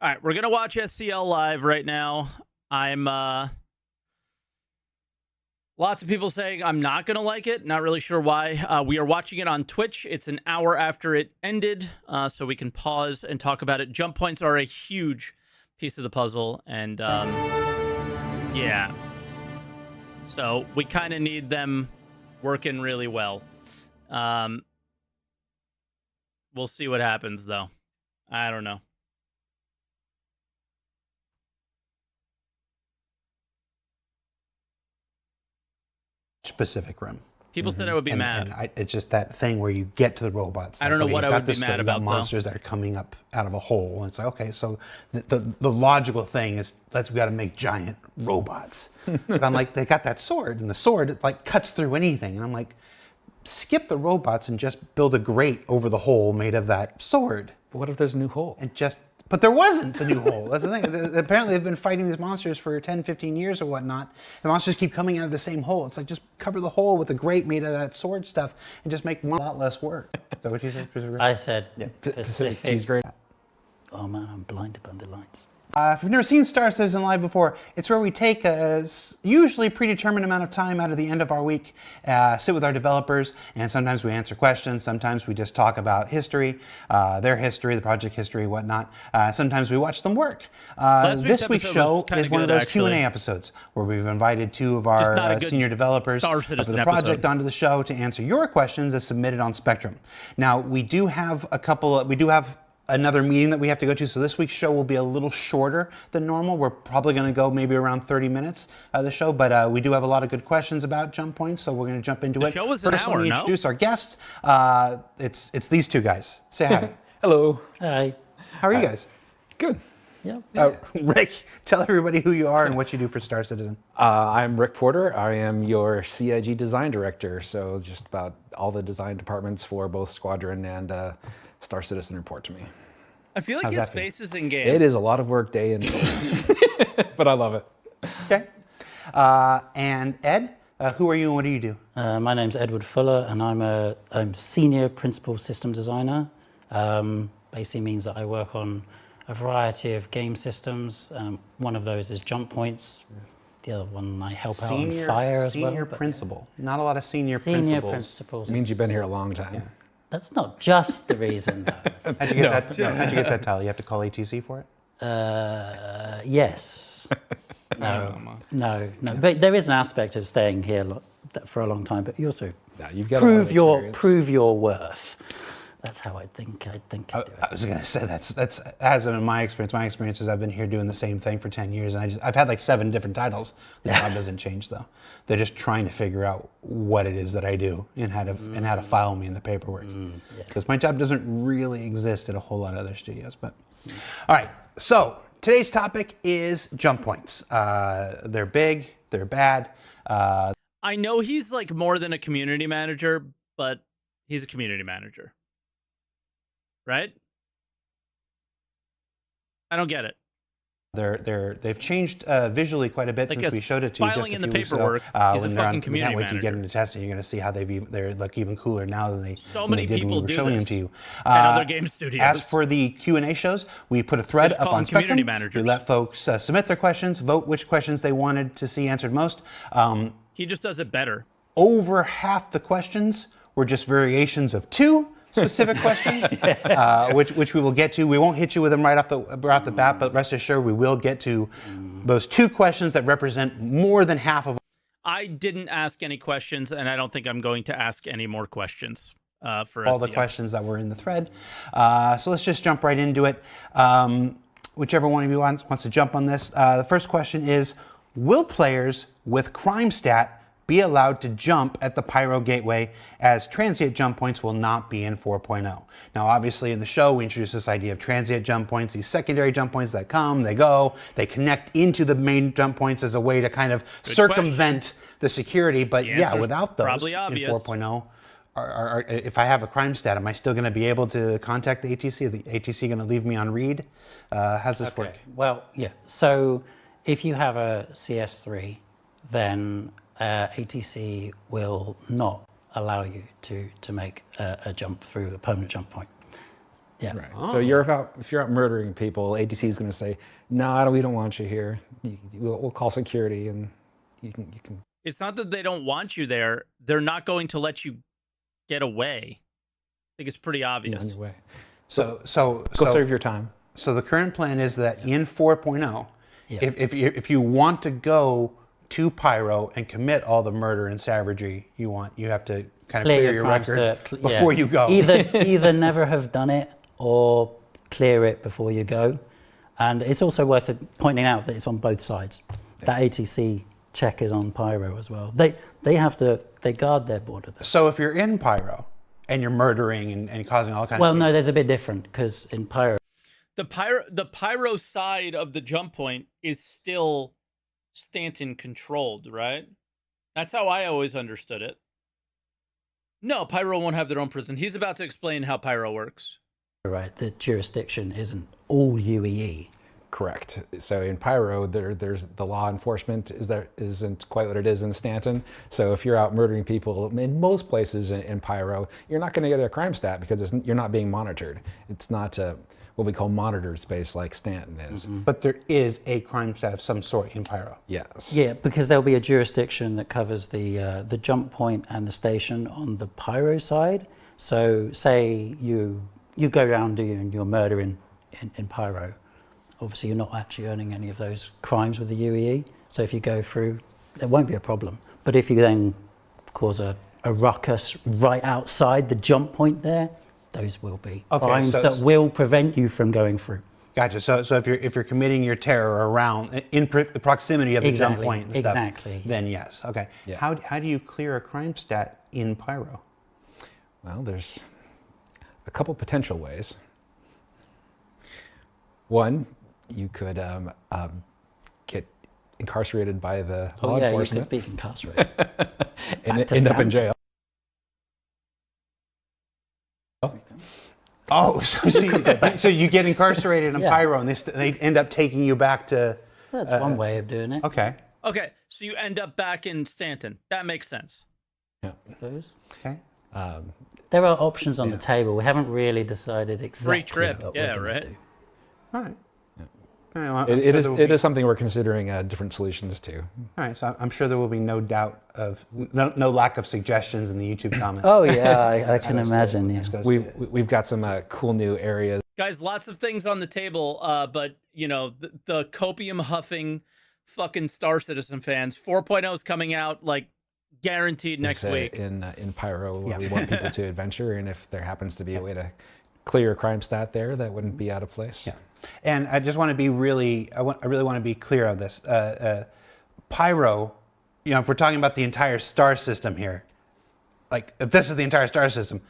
All right, we're gonna watch SCL live right now. I'm lots of people saying I'm not gonna like it. Not really sure why. We are watching it on Twitch. It's an hour after it ended, so we can pause and talk about it. Jump points are a huge piece of the puzzle, and yeah, so we kind of need them working really well. We'll see what happens, though. I don't know. Specific room. People said I would be mad. And it's just that thing where you get to the robots. I don't know what I would be mad about, though. Monsters that are coming up out of a hole. And it's like, okay, so the logical thing is we got to make giant robots. But I'm like, they got that sword, and the sword it like cuts through anything. And I'm like, skip the robots and just build a grate over the hole made of that sword. But what if there's a new hole? But there wasn't a new hole. That's the thing. Apparently, they've been fighting these monsters for 10, 15 years or whatnot. The monsters keep coming out of the same hole. It's like, just cover the hole with a grate made of that sword stuff and just make one a lot less work. Is that what you said? I said Pacific Cheese Grate. Oh man, I'm blinded by the lights. If you've never seen Star Citizen Live before, it's where we take a usually predetermined amount of time out of the end of our week, sit with our developers, and sometimes we answer questions, sometimes we just talk about history, their history, the project history, whatnot. Sometimes we watch them work. This week's show is one of those Q&A episodes where we've invited two of our senior developers of the project onto the show to answer your questions as submitted on Spectrum. Now, we do have another meeting that we have to go to, so this week's show will be a little shorter than normal. We're probably going to go maybe around 30 minutes of the show, but we do have a lot of good questions about jump points, so we're going to jump into it. The show was an hour, First, let me introduce our guest. It's these two guys. Say hi. Hello. Hi. How are you guys? Good. Yeah. Rick, tell everybody who you are and what you do for Star Citizen. I'm Rick Porter. I am your CIG design director, so just about all the design departments for both Squadron and Star Citizen report to me. I feel like his face is in game. It is a lot of work day in, but I love it. Okay. And Ed, who are you and what do you do? My name's Edward Fuller, and I'm senior principal system designer. Basically means that I work on a variety of game systems. One of those is jump points. The other one I help out on fire as well. Senior principal. Not a lot of senior principals. It means you've been here a long time. Yeah. That's not just the reason, though. How'd you get that title? You have to call ATC for it? Yes. No. But there is an aspect of staying here for a long time. But you also you've got prove your worth. That's how I think I do it. I was going to say that's as in my experience. My experience is I've been here doing the same thing for 10 years, and I've had like 7 different titles. The job doesn't change though. They're just trying to figure out what it is that I do and how to file me in the paperwork. Because my job doesn't really exist at a whole lot of other studios. But all right, so today's topic is jump points. They're big, they're bad. I know he's like more than a community manager, but he's a community manager. Right? I don't get it. They've changed visually quite a bit since we showed it to you just a few weeks ago. He's a fucking community manager. Can't wait till you get into testing. You're going to see how they look even cooler now than they did when we were showing them to you. And other game studios. As for the Q&A shows, we put a thread up on Spectrum. We let folks submit their questions, vote which questions they wanted to see answered most. He just does it better. Over half the questions were just variations of 2 specific questions, which we will get to. We won't hit you with them right off the bat, but rest assured we will get to those 2 questions that represent more than half of. I didn't ask any questions, and I don't think I'm going to ask any more questions for all the questions that were in the thread. So let's just jump right into it. Whichever one of you wants to jump on this. The first question is, will players with crime stat be allowed to jump at the Pyro Gateway, as transient jump points will not be in 4.0. Now, obviously, in the show, we introduced this idea of transient jump points, these secondary jump points that come, they go, they connect into the main jump points as a way to kind of circumvent the security. But yeah, without those in 4.0, if I have a crime stat, am I still going to be able to contact the ATC? Is the ATC going to leave me on read? How's this work? Well, yeah. So if you have a CS3, then ATC will not allow you to make a jump through a permanent jump point. Yeah. Right. So if you're out murdering people, ATC is going to say, "No, we don't want you here. We'll call security, and you can." It's not that they don't want you there; they're not going to let you get away. I think it's pretty obvious. On your way. So Go serve your time. So the current plan is that in 4.0, Yeah. if you want to go to Pyro and commit all the murder and savagery you want, you have to kind of clear your crimes record to- before you go. Either never have done it or clear it before you go. And it's also worth pointing out that it's on both sides. That ATC check is on Pyro as well. They guard their border though. So if you're in Pyro and you're murdering and causing all kinds Well, of... no, there's a bit different because in Pyro, The pyro side of the jump point is still Stanton controlled, right? That's how I always understood it. No, Pyro won't have their own prison. He's about to explain how Pyro works. right, the jurisdiction isn't all UEE. Correct. So in Pyro, there's the law enforcement isn't quite what it is in Stanton. So if you're out murdering people in most places in Pyro, you're not going to get a crime stat because you're not being monitored. It's not what we call monitored space like Stanton is. But there is a crime stat of some sort in Pyro. Yes. Yeah, because there'll be a jurisdiction that covers the jump point and the station on the Pyro side. So say you go around doing your murder in Pyro. Obviously, you're not actually earning any of those crimes with the UEE. So if you go through, there won't be a problem. But if you then cause a ruckus right outside the jump point there, those will be crimes that will prevent you from going through. Gotcha. So if you're committing your terror around the proximity of the jump point and stuff, Exactly. then yes. Okay. Yeah. How do you clear a crime stat in Pyro? Well, there's a couple potential ways. One, you could get incarcerated by the law You enforcement could be incarcerated. and Back to end up in Stanton. jail. Oh, so you get incarcerated in Yeah. Pyro, and they end up taking you back to... That's one way of doing it, Okay. Okay, so you end up back in Stanton. That makes sense. Yeah. I suppose. Okay. There are options on the table. We haven't really decided exactly trip, what yeah, we're gonna right. do. All right. All right, well, I'm It sure there will is be- something we're considering different solutions to. All right, so I'm sure there will be no doubt of no lack of suggestions in the YouTube comments. Oh yeah, I can imagine. Yeah. We've got some cool new areas. Guys, lots of things on the table, but, you know, the copium huffing fucking Star Citizen fans, 4.0 is coming out, like, guaranteed next week. in Pyro, where we want people to adventure, and if there happens to be a way to clear a crime stat there, that wouldn't be out of place. Yeah. And I just want to be I really want to be clear of this. Pyro, you know, if we're talking about the entire star system here, like if this is the entire star system,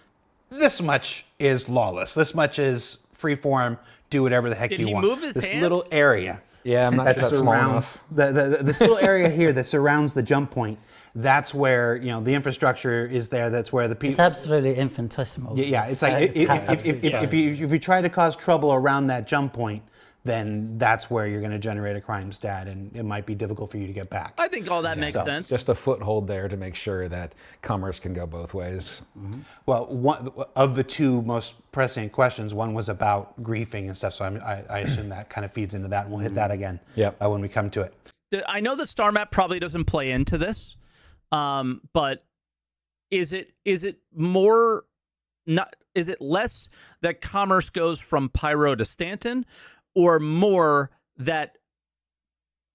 this much is lawless. This much is free form. Do whatever the heck Did you he want. move his this hands? little area. Yeah, I'm not sure that's small enough. This little area here that surrounds the jump point. That's where, you know, the infrastructure is there. That's where the people. It's absolutely infinitesimal. Yeah, it's like if you try to cause trouble around that jump point, then that's where you're going to generate a crime stat, and it might be difficult for you to get back. I think all that makes sense. Just a foothold there to make sure that commerce can go both ways. Well, one of the two most pressing questions, one was about griefing and stuff, so I assume that kind of feeds into that, and we'll hit that again when we come to it. I know the star map probably doesn't play into this, but is it more not? Is it less that commerce goes from Pyro to Stanton, or more that,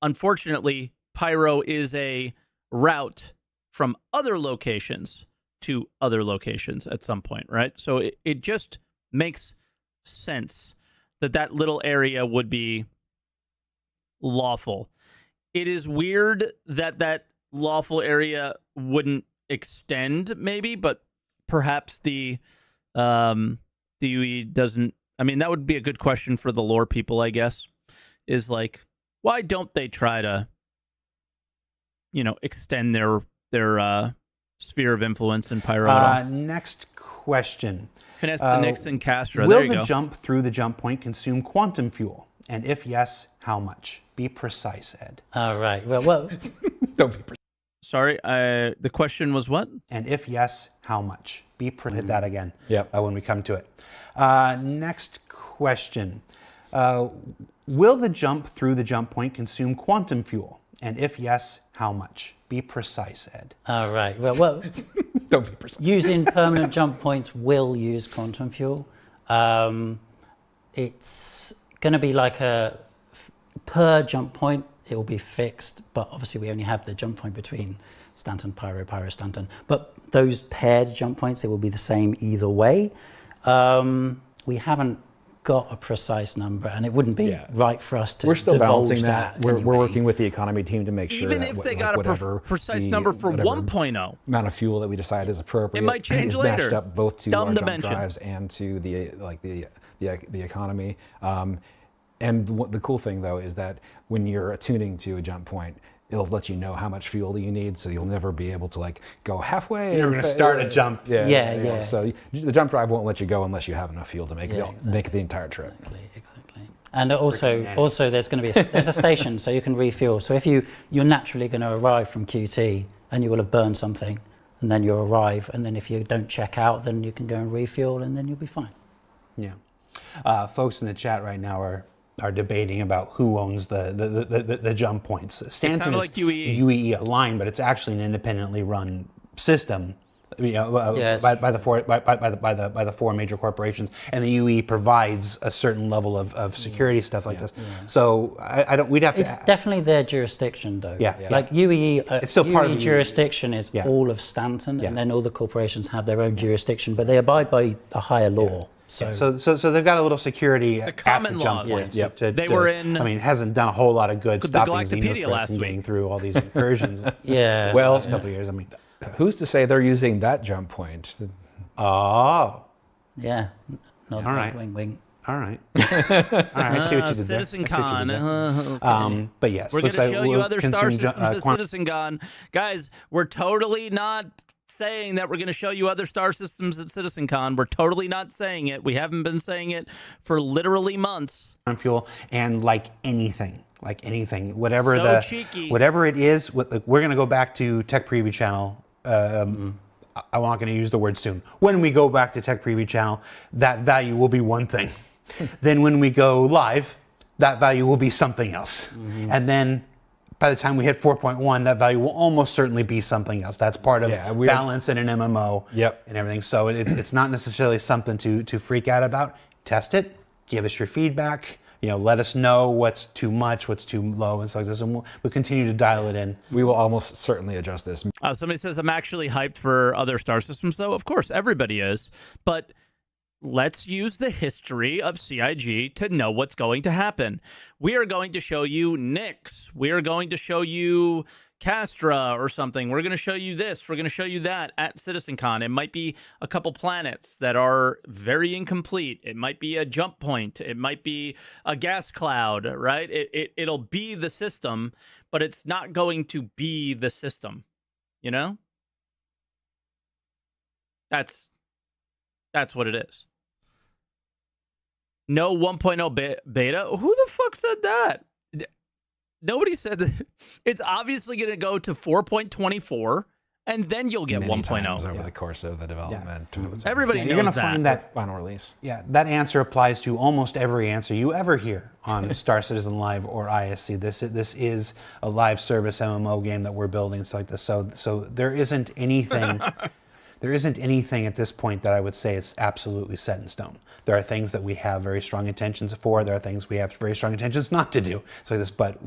unfortunately, Pyro is a route from other locations to other locations at some point, right? So it just makes sense that little area would be lawful. It is weird that lawful area wouldn't extend, maybe, but perhaps the DOE doesn't. I mean, that would be a good question for the lore people, I guess, is like, why don't they try to, you know, extend their sphere of influence in Pyro at all? Next question. Canesta, Nixon, Castro. Will There you the go. jump through the jump point consume quantum fuel? And if yes, how much? Be precise, Ed. All right. Well, Don't be. Sorry, the question was what? And if yes, how much? Hit that again. Yep. When we come to it. Next question. Will the jump through the jump point consume quantum fuel? And if yes, how much? Be precise, Ed. All right. Well, Don't be precise. using permanent jump points will use quantum fuel. It's going to be like per jump point, it will be fixed, but obviously we only have the jump point between Stanton, Pyro, Pyro, Stanton. But those paired jump points, it will be the same either way. We haven't got a precise number, and it wouldn't be right for us to We're still divulge balancing that. We're anyway. working with the economy team to make sure Even that if they like, got a whatever precise the- number for whatever 1.0, amount of fuel that we decide is appropriate, It might change is later. matched up both to Dumb our to jump mention. drives and to the economy. And the cool thing though is that when you're attuning to a jump point, it'll let you know how much fuel you need, so you'll never be able to like go halfway. You're going to start a jump. Yeah. So the jump drive won't let you go unless you have enough fuel to make Yeah, make the entire trip. Exactly. And also there's going to be there's a station, so you can refuel. So if you're naturally going to arrive from QT and you will have burned something, and then you'll arrive, and then if you don't check out, then you can go and refuel, and then you'll be fine. Yeah. Folks in the chat right now are debating about who owns the jump points. Stanton sounded is like UEE. UEE aligned, but it's actually an independently run system. By the four major corporations, and the UE provides a certain level of security stuff like this. So I don't. We'd have to. It's definitely their jurisdiction, though. Yeah. Like UEE, It's still part of UEE the jurisdiction is all of Stanton, and then all the corporations have their own jurisdiction, but they abide by a higher law. So they've got a little security at common the jump laws. points. Yep. They were in- I mean, it hasn't done a whole lot of good The stopping Galactopedia Xenothreat last from week. getting through all these incursions. Yeah. the Well, last couple of years. I mean, who's to say they're using that jump point? oh, Yeah. Not All right. wing, wing. all right. All right, I see what you did there. Citizen I see what you Con. did there. Okay. But yes, We're going looks to like show you we'll other star consume systems at quantum- Citizen Con. Guys, we're totally not saying that we're going to show you other star systems at Citizen Con. We're totally not saying it. We haven't been saying it for literally months. fuel, and like anything, whatever So cheeky. whatever it is, we're going to go back to Tech Preview Channel. I'm not going to use the word soon. When we go back to Tech Preview Channel, that value will be one thing. Then when we go live, that value will be something else. And then by the time we hit 4.1, that value will almost certainly be something else. That's part of balance in an MMO and everything. So it's not necessarily something to freak out about. Test it, give us your feedback. Let us know what's too much, what's too low, and stuff like this, and we'll continue to dial it in. We will almost certainly adjust this. Somebody says, I'm actually hyped for other star systems, though. Of course, everybody is. But let's use the history of CIG to know what's going to happen. We are going to show you Nyx. We are going to show you Castra or something. We're going to show you this. We're going to show you that at CitizenCon. It might be a couple planets that are very incomplete. It might be a jump point. It might be a gas cloud, right? It'll be the system, but it's not going to be the system, That's what it is. No 1.0 beta. Who the fuck said that? Nobody said that. It's obviously going to go to 4.24, and then you'll get Many 1.0. times over the course of the development. Everybody You're going knows to that. find that Final release. Yeah, that answer applies to almost every answer you ever hear on Star Citizen Live or ISC. This is a live service MMO game that we're building. It's like this. So there isn't anything. There isn't anything at this point that I would say is absolutely set in stone. There are things that we have very strong intentions for. There are things we have very strong intentions not to do. So this, but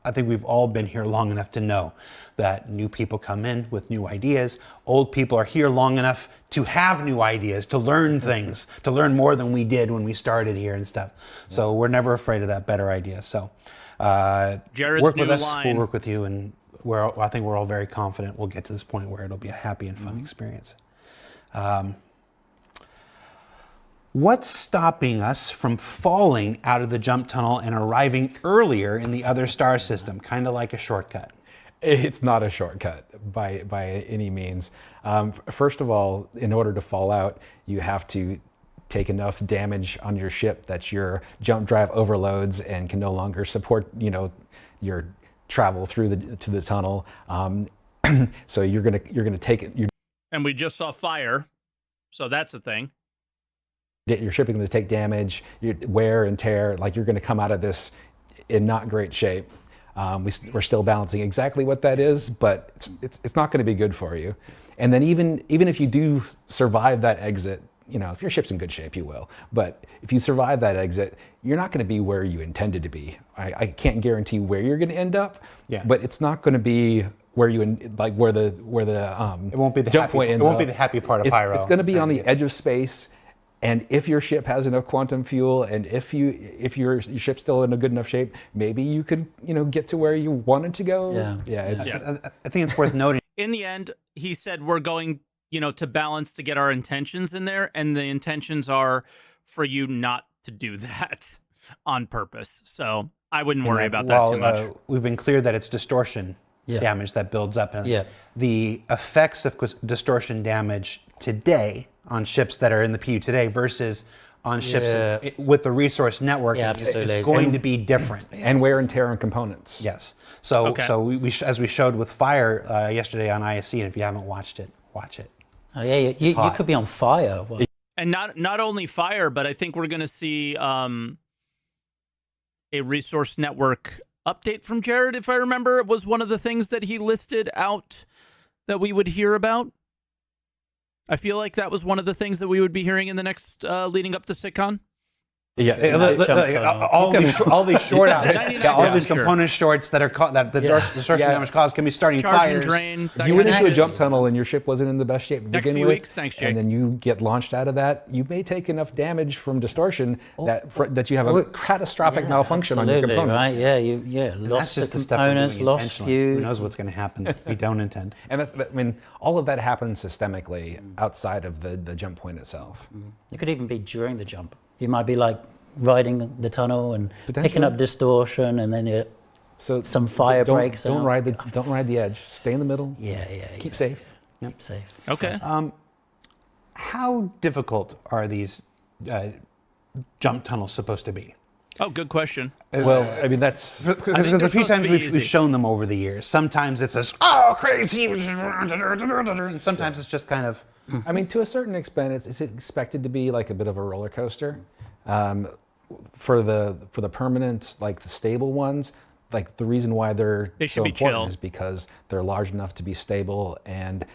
I think we've all been here long enough to know that new people come in with new ideas. Old people are here long enough to have new ideas, to learn things, to learn more than we did when we started here and stuff. So we're never afraid of that better idea. So Jared's work with new us, line. we'll work with you, and I think we're all very confident we'll get to this point where it'll be a happy and fun experience. What's stopping us from falling out of the jump tunnel and arriving earlier in the other star system? Kind of like a shortcut. It's not a shortcut by any means. First of all, in order to fall out, you have to take enough damage on your ship that your jump drive overloads and can no longer support, your travel through to the tunnel. So you're gonna take it. And we just saw fire, so that's a thing. Your ship is going to take damage, wear and tear. Like you're going to come out of this in not great shape. We're still balancing exactly what that is, but it's not going to be good for you. And then even if you do survive that exit, you know, if your ship's in good shape, you will. But if you survive that exit, you're not going to be where you intended to be. I can't guarantee where you're going to end up, but it's not going to be where you where the It won't be the jump happy, point ends It won't up. be the happy part of Pyro. It's going to be on the edge of space. And if your ship has enough quantum fuel, and if your ship's still in a good enough shape, maybe you could, you know, get to where you wanted to go. I think it's worth noting. In the end, he said we're going, you know, to balance to get our intentions in there, and the intentions are for you not to do that on purpose. So I wouldn't worry about that too much. We've been clear that it's distortion damage that builds up. The effects of distortion damage today on ships that are in the PU today versus on ships with the resource networking is going to be different. And wear and tear on components. Yes. So we as we showed with fire yesterday on ISC, and if you haven't watched it, watch it. Oh yeah, you could be on fire. And not only fire, but I think we're going to see a resource network update from Jared, if I remember. It was one of the things that he listed out that we would hear about. I feel like that was one of the things that we would be hearing in the next leading up to SitCon. All these short out, all these component shorts that are that the distortion damage cause can be starting fires. Drain, you went into a jump tunnel and your ship wasn't in the best shape to next begin few with, weeks, thanks, Jake. and then you get launched out of that. You may take enough damage from distortion that you have a catastrophic malfunction on your components. Right? Yeah, lost That's just the the stuff components, we're doing lost intentionally. fuse. Who knows what's going to happen if we don't intend? And all of that happens systemically outside of the jump point itself. It could even be during the jump. You might be like riding the tunnel and picking up distortion, and then some fire breaks. Don't ride the edge. Stay in the middle. Keep safe. Keep safe. Okay. How difficult are these jump tunnels supposed to be? Oh, good question. Well, I mean, that's... Because a few times we've shown them over the years. Sometimes it's this, crazy, and sometimes it's just kind of... I mean, to a certain extent, it's expected to be like a bit of a roller coaster. For the permanent, like the stable ones, like the reason why they're so important is because they're large enough to be stable, and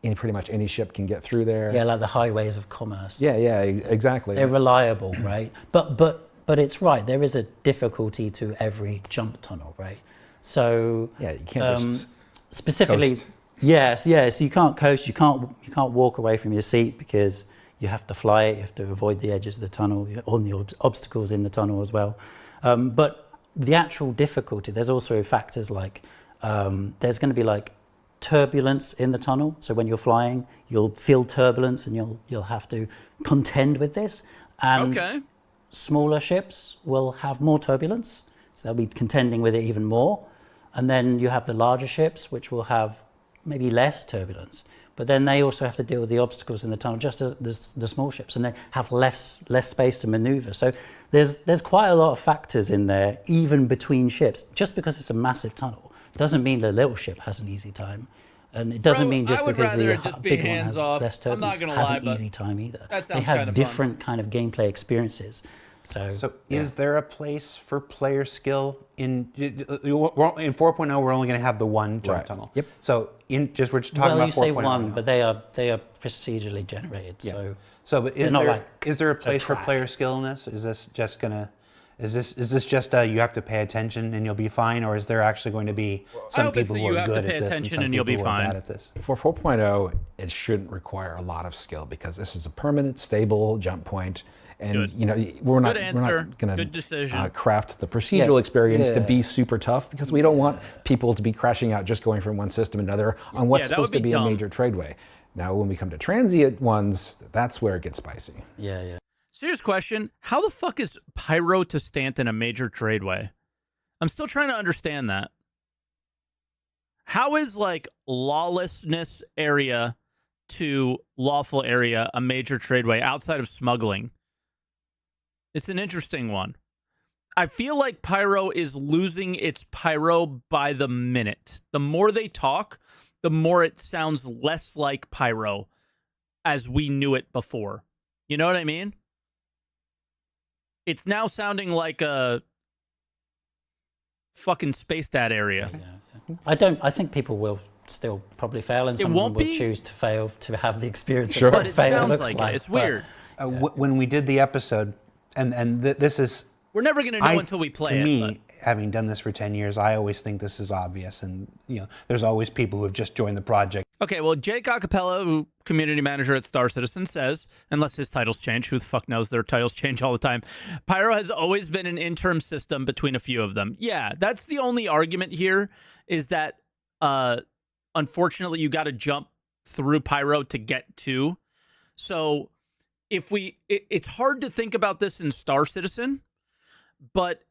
pretty much any ship can get through there. Yeah, like the highways of commerce. Yeah, exactly. They're reliable, right? But it's right. There is a difficulty to every jump tunnel, right? So yeah, you can't just specifically. Coast. Yes. You can't coast. You can't walk away from your seat because you have to fly it. You have to avoid the edges of the tunnel, all the obstacles in the tunnel as well. But the actual difficulty, there's also factors like there's going to be like turbulence in the tunnel. So when you're flying, you'll feel turbulence, and you'll have to contend with this. And smaller ships will have more turbulence, so they'll be contending with it even more. And then you have the larger ships, which will have maybe less turbulence. But then they also have to deal with the obstacles in the tunnel, just as the small ships, and they have less space to maneuver. So there's quite a lot of factors in there, even between ships. Just because it's a massive tunnel doesn't mean the little ship has an easy time, and it doesn't mean just because the big one has less turbulence has an easy time either. They have different kind of gameplay experiences. So is there a place for player skill in 4.0? We're only going to have the one jump tunnel. Yep. So we're just talking about 4.0. You say one, but they are procedurally generated. Yeah. But is there a place for player skill in this? Is this just gonna? Is this just you have to pay attention and you'll be fine, or is there actually going to be some people who are good at this and some people who are bad at this? For 4.0, it shouldn't require a lot of skill because this is a permanent, stable jump point. And we're not going to craft the procedural experience to be super tough, because we don't want people to be crashing out just going from one system to another on what's supposed to be a major tradeway. Now, when we come to transient ones, that's where it gets spicy. Yeah. Serious question: how the fuck is Pyro to Stanton a major tradeway? I'm still trying to understand that. How is like lawlessness area to lawful area a major tradeway outside of smuggling? It's an interesting one. I feel like Pyro is losing its Pyro by the minute. The more they talk, the more it sounds less like Pyro as we knew it before. You know what I mean? It's now sounding like a fucking Space Dad area. Yeah. I think people will still probably fail, and some of them will choose to fail to have the experience. Sure. Of what But it fail sounds looks like it. It's weird. When we did the episode, and this is We're never going to know until we play to it. me, having done this for 10 years, I always think this is obvious, and there's always people who have just joined the project. Okay, well, Jake Acapella, who community manager at Star Citizen, says, unless his titles change, who the fuck knows, their titles change all the time, Pyro has always been an interim system between a few of them. Yeah, that's the only argument here, is that unfortunately you got to jump through Pyro to get to. So it's hard to think about this in Star Citizen, but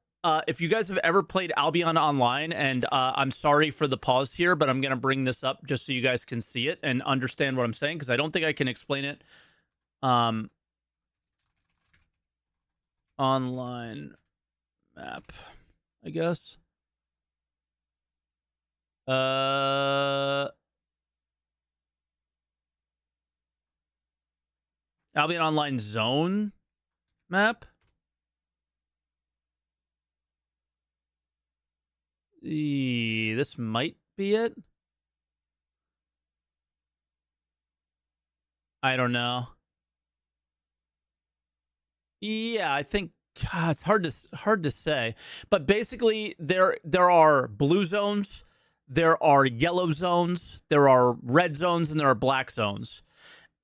if you guys have ever played Albion Online, and I'm sorry for the pause here, but I'm going to bring this up just so you guys can see it and understand what I'm saying, because I don't think I can explain it. Online map, I guess. Albion Online zone map. This might be it. I don't know. Yeah, I think it's hard to say. But basically, there are blue zones, there are yellow zones, there are red zones, and there are black zones.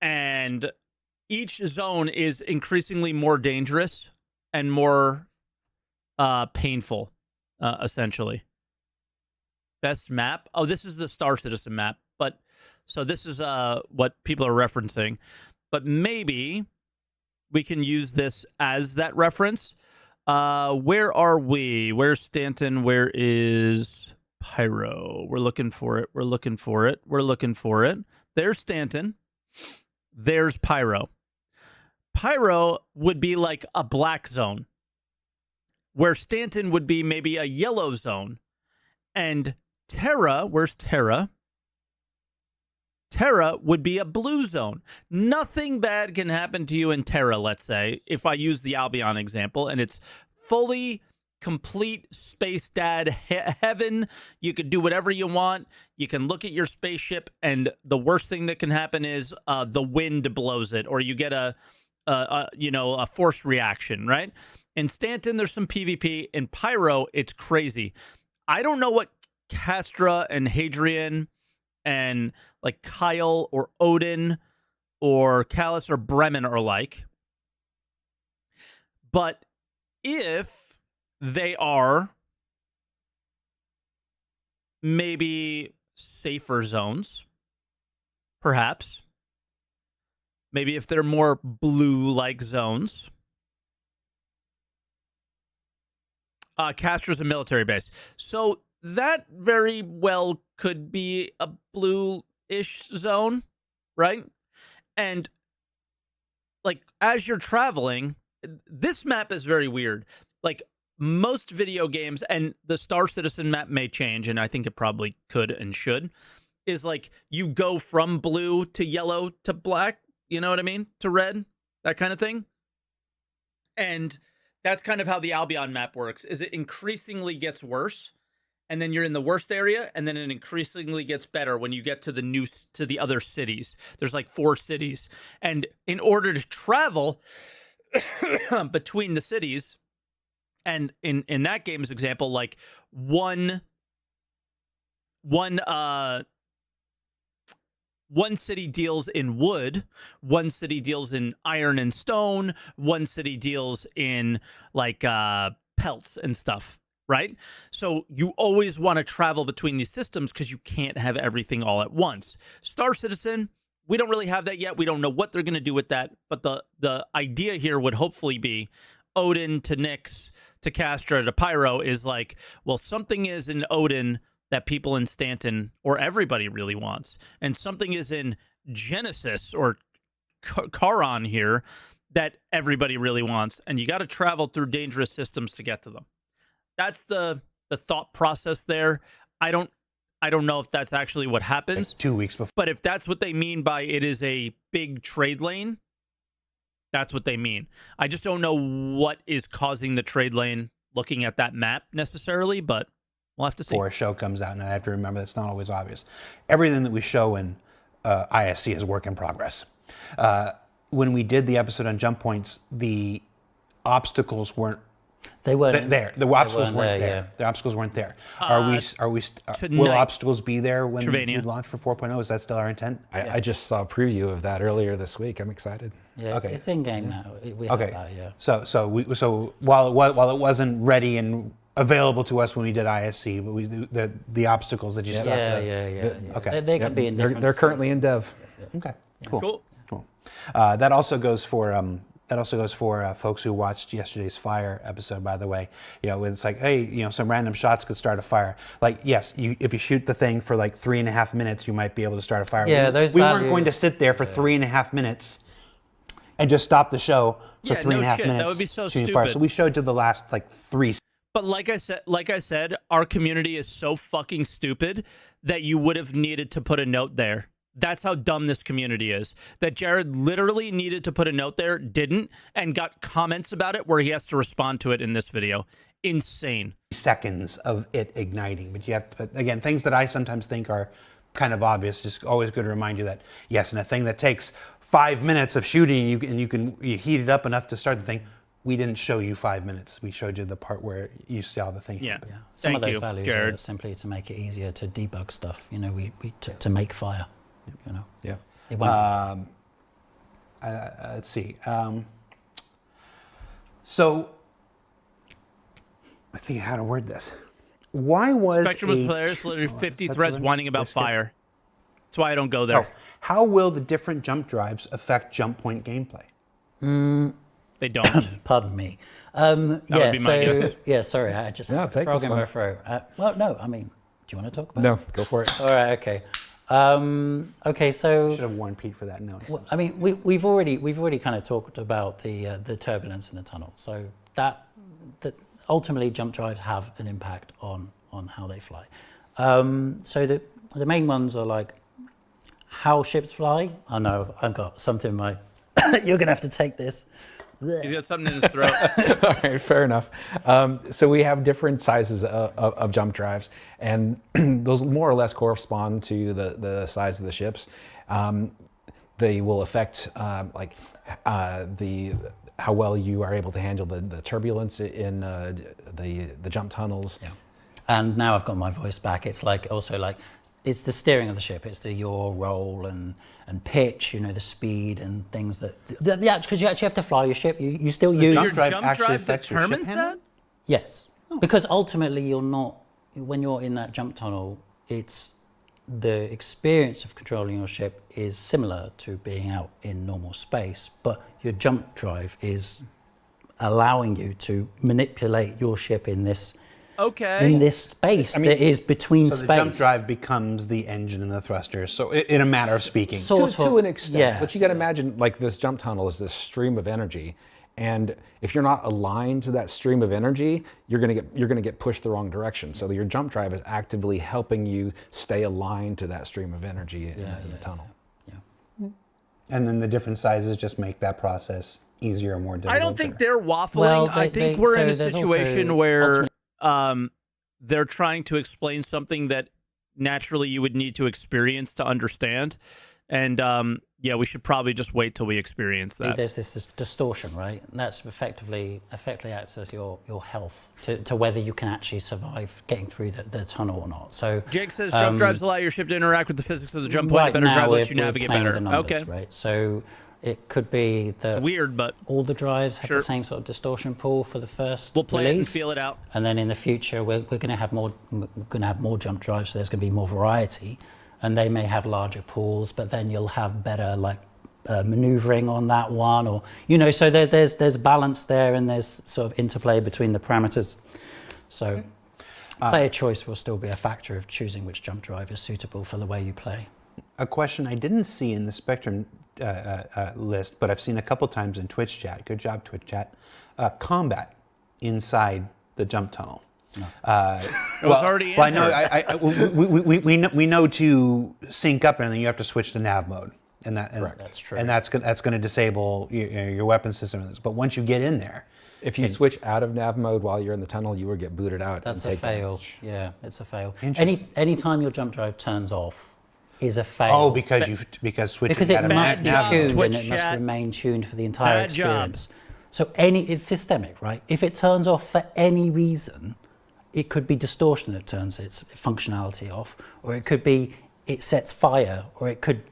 And each zone is increasingly more dangerous and more painful, essentially. Best map? Oh, this is the Star Citizen map. But so this is what people are referencing. But maybe we can use this as that reference. Where are we? Where's Stanton? Where is Pyro? We're looking for it. We're looking for it. We're looking for it. There's Stanton. There's Pyro. Pyro would be like a black zone, where Stanton would be maybe a yellow zone. And Terra, where's Terra? Terra would be a blue zone. Nothing bad can happen to you in Terra, let's say, if I use the Albion example, and it's fully complete Space Dad heaven. You can do whatever you want. You can look at your spaceship, and the worst thing that can happen is the wind blows it, or you get a force reaction, right? In Stanton, there's some PvP. In Pyro, it's crazy. I don't know what Castra and Hadrian and like Kyle or Odin or Callus or Bremen are like. But if they are maybe safer zones, perhaps. Maybe if they're more blue-like zones. Castra's a military base. So that very well could be a blue-ish zone, right? And, like, as you're traveling, this map is very weird. Like, most video games, and the Star Citizen map may change, and I think it probably could and should, is like you go from blue to yellow to black, you know what I mean? To red, that kind of thing. And that's kind of how the Albion map works, is it increasingly gets worse, and then you're in the worst area, and then it increasingly gets better when you get to the other cities. There's like 4 cities. And in order to travel between the cities, and in that game's example, like one city deals in wood, one city deals in iron and stone, one city deals in like pelts and stuff, right? So you always want to travel between these systems because you can't have everything all at once. Star Citizen, we don't really have that yet. We don't know what they're going to do with that, but the idea here would hopefully be Odin to Nyx to Castra to Pyro is like, well, something is in Odin that people in Stanton or everybody really wants, and something is in Genesis or Charon here that everybody really wants, and you got to travel through dangerous systems to get to them. That's the thought process there. I I don't know if that's actually what happens. 2 weeks before. But if that's what they mean by it is a big trade lane, that's what they mean. I just don't know what is causing the trade lane looking at that map necessarily, but we'll have to see. Before a show comes out, and I have to remember that's not always obvious. Everything that we show in ISC is work in progress. When we did the episode on jump points, the obstacles weren't there. The obstacles weren't there. Yeah. The obstacles weren't there. Will obstacles be there when we launch for 4.0? Is that still our intent? I just saw a preview of that earlier this week. I'm excited. Yeah, Okay. it's in game now. We have that, yeah. So while it wasn't ready and available to us when we did ISC, but the obstacles that you still have to. Yeah. Okay. They can be in different They're currently in dev. Okay. Cool. That also goes for folks who watched yesterday's fire episode, by the way. It's like, hey, some random shots could start a fire. Like, yes, if you shoot the thing for like 3.5 minutes, you might be able to start a fire. Yeah, we weren't going to sit there for 3.5 minutes and just stop the show for 3.5 minutes. That would be so shooting stupid. fire. So we showed to the last like 3. But like I said, our community is so fucking stupid that you would have needed to put a note there. That's how dumb this community is. That Jared literally needed to put a note there, didn't, and got comments about it where he has to respond to it in this video. Insane. Seconds of it igniting. But you have to, again, things that I sometimes think are kind of obvious, just always good to remind you that, yes, and a thing that takes 5 minutes of shooting, you heat it up enough to start the thing. We didn't show you 5 minutes. We showed you the part where you saw the thing happen. Yeah. Some of those values Jared. are simply to make it easier to debug stuff. To make fire. Yeah. It won't. Let's see. So I think how to word this. Why was Spectrum of Polaris literally 50 threads whining about fire. That's why I don't go there. How will the different jump drives affect jump point gameplay? They don't. Pardon me. would be my guess. Yeah, sorry, I just had a take frog this in one. my throat. Well, no, I mean, do you want to talk about No, it? go for it. All right, okay. Okay, so Should have warned Pete for that. No. I mean, we've already kind of talked about the turbulence in the tunnel. So that ultimately jump drives have an impact on how they fly. So the main ones are like how ships fly. Oh no, I've got something in my. You're gonna have to take this. He's got something in his throat. All right, fair enough. So we have different sizes of jump drives, and those more or less correspond to the size of the ships. They will affect how well you are able to handle the turbulence in the jump tunnels. Yeah. And now I've got my voice back. It's like also like it's the steering of the ship. It's the yaw, roll, and pitch. The speed and things because you actually have to fly your ship. You still use Your drive jump actually drive affects your ship determines handling? that? Yes, because ultimately you're not when you're in that jump tunnel. It's the experience of controlling your ship is similar to being out in normal space, but your jump drive is allowing you to manipulate your ship in this space that is between So space. the jump drive becomes the engine and the thrusters. So in a matter of speaking. To an extent, yeah. but you got to imagine like this jump tunnel is this stream of energy, and if you're not aligned to that stream of energy, you're gonna get pushed the wrong direction. So your jump drive is actively helping you stay aligned to that stream of energy in the tunnel. And then the different sizes just make that process easier or more difficult. I don't think they're waffling. Well, I think we're in a there's situation also where they're trying to explain something that naturally you would need to experience to understand. And we should probably just wait till we experience that. There's this distortion, right? And that's effectively acts as your health to whether you can actually survive getting through the tunnel or not. So Jake says jump drives allow your ship to interact with the physics of the jump point. right A better now drive lets we're you navigate playing better. with the numbers, Okay. right? So it could be that It's weird, but all the drives have Sure. the same sort of distortion pool for the first we'll play it and release. feel it out. And then in the future, we're going to have more jump drives, so there's going to be more variety, and they may have larger pools, but then you'll have better maneuvering on that one, or so there's balance there, and there's sort of interplay between the parameters. So player choice will still be a factor of choosing which jump drive is suitable for the way you play. A question I didn't see in the Spectrum list, but I've seen a couple times in Twitch chat. Good job, Twitch chat. Combat inside the jump tunnel. It was already Well, answered. we know to sync up, and then you have to switch to nav mode, and That's true. And that's going to disable your weapon system. But once you get in there, If you switch out of nav mode while you're in the tunnel, you will get booted out. That's and a take fail. damage. Yeah, it's a fail. Interesting. Any time your jump drive turns off is a fail. oh, because switching because it out of must be nav tuned mode. and Twitch it must chat. remain tuned for the entire Bad job. experience. So it's systemic, right? If it turns off for any reason, it could be distortion that turns its functionality off, or it could be it sets fire, or it could,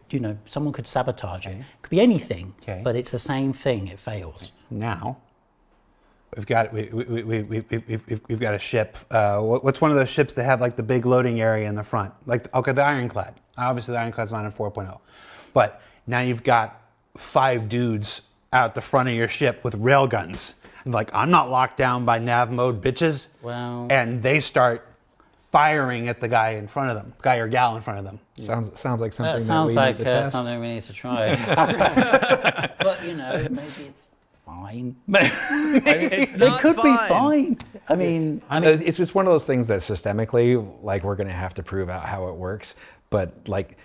someone could sabotage it. It could be anything, but it's the same thing. It fails. Now, we've got a ship. What's one of those ships that have like the big loading area in the front? Like the Ironclad. Obviously, the Ironclad's not in 4.0, but now you've got 5 dudes out the front of your ship with railguns. Like, I'm not locked down by nav mode, bitches. Well, And they start firing at the guy in front of them, guy or gal in front of them. Sounds like something that that sounds we like need to test. something we need to try. But maybe it's fine. It's It not could be fine. fine. I mean, It's just one of those things that systemically, like, we're going to have to prove out how it works. But like,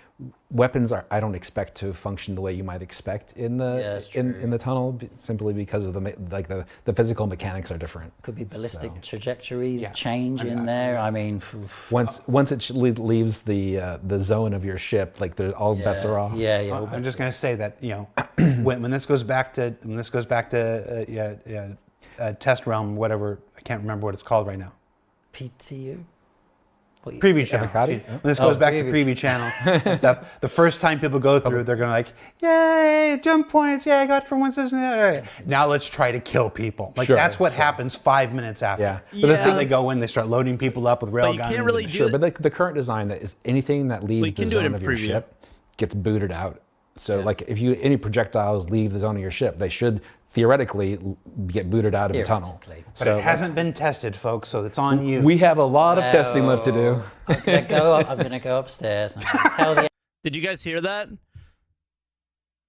weapons I don't expect to function the way you might expect in the that's in the tunnel, simply because of the physical mechanics are different. could be ballistic trajectories Yeah. change in there. I mean, Once it leaves the zone of your ship, like, all bets are off. Yeah. I'm just going to say that when this goes back to test realm, whatever, I can't remember what it's called right now. PTU. Preview channel. Avocado? When this goes back to preview channel and stuff, the first time people go through, they're going to like, yay, jump points, yeah, I got from one system to the other. All right. Now let's try to kill people. Like, Sure, that's what happens 5 minutes after. Yeah. But the Then they go in, they start loading people up with rail you guns. can't really and- do Sure, it. but the current design that is anything that leaves We the can do it zone in of your preview. ship gets booted out. So like, if any projectiles leave the zone of your ship, they should theoretically get booted out of the tunnel. Theoretically. But So it hasn't been tested, folks, so it's on you. we have a lot of testing left to do. I'm gonna go upstairs and tell the Did you guys hear that?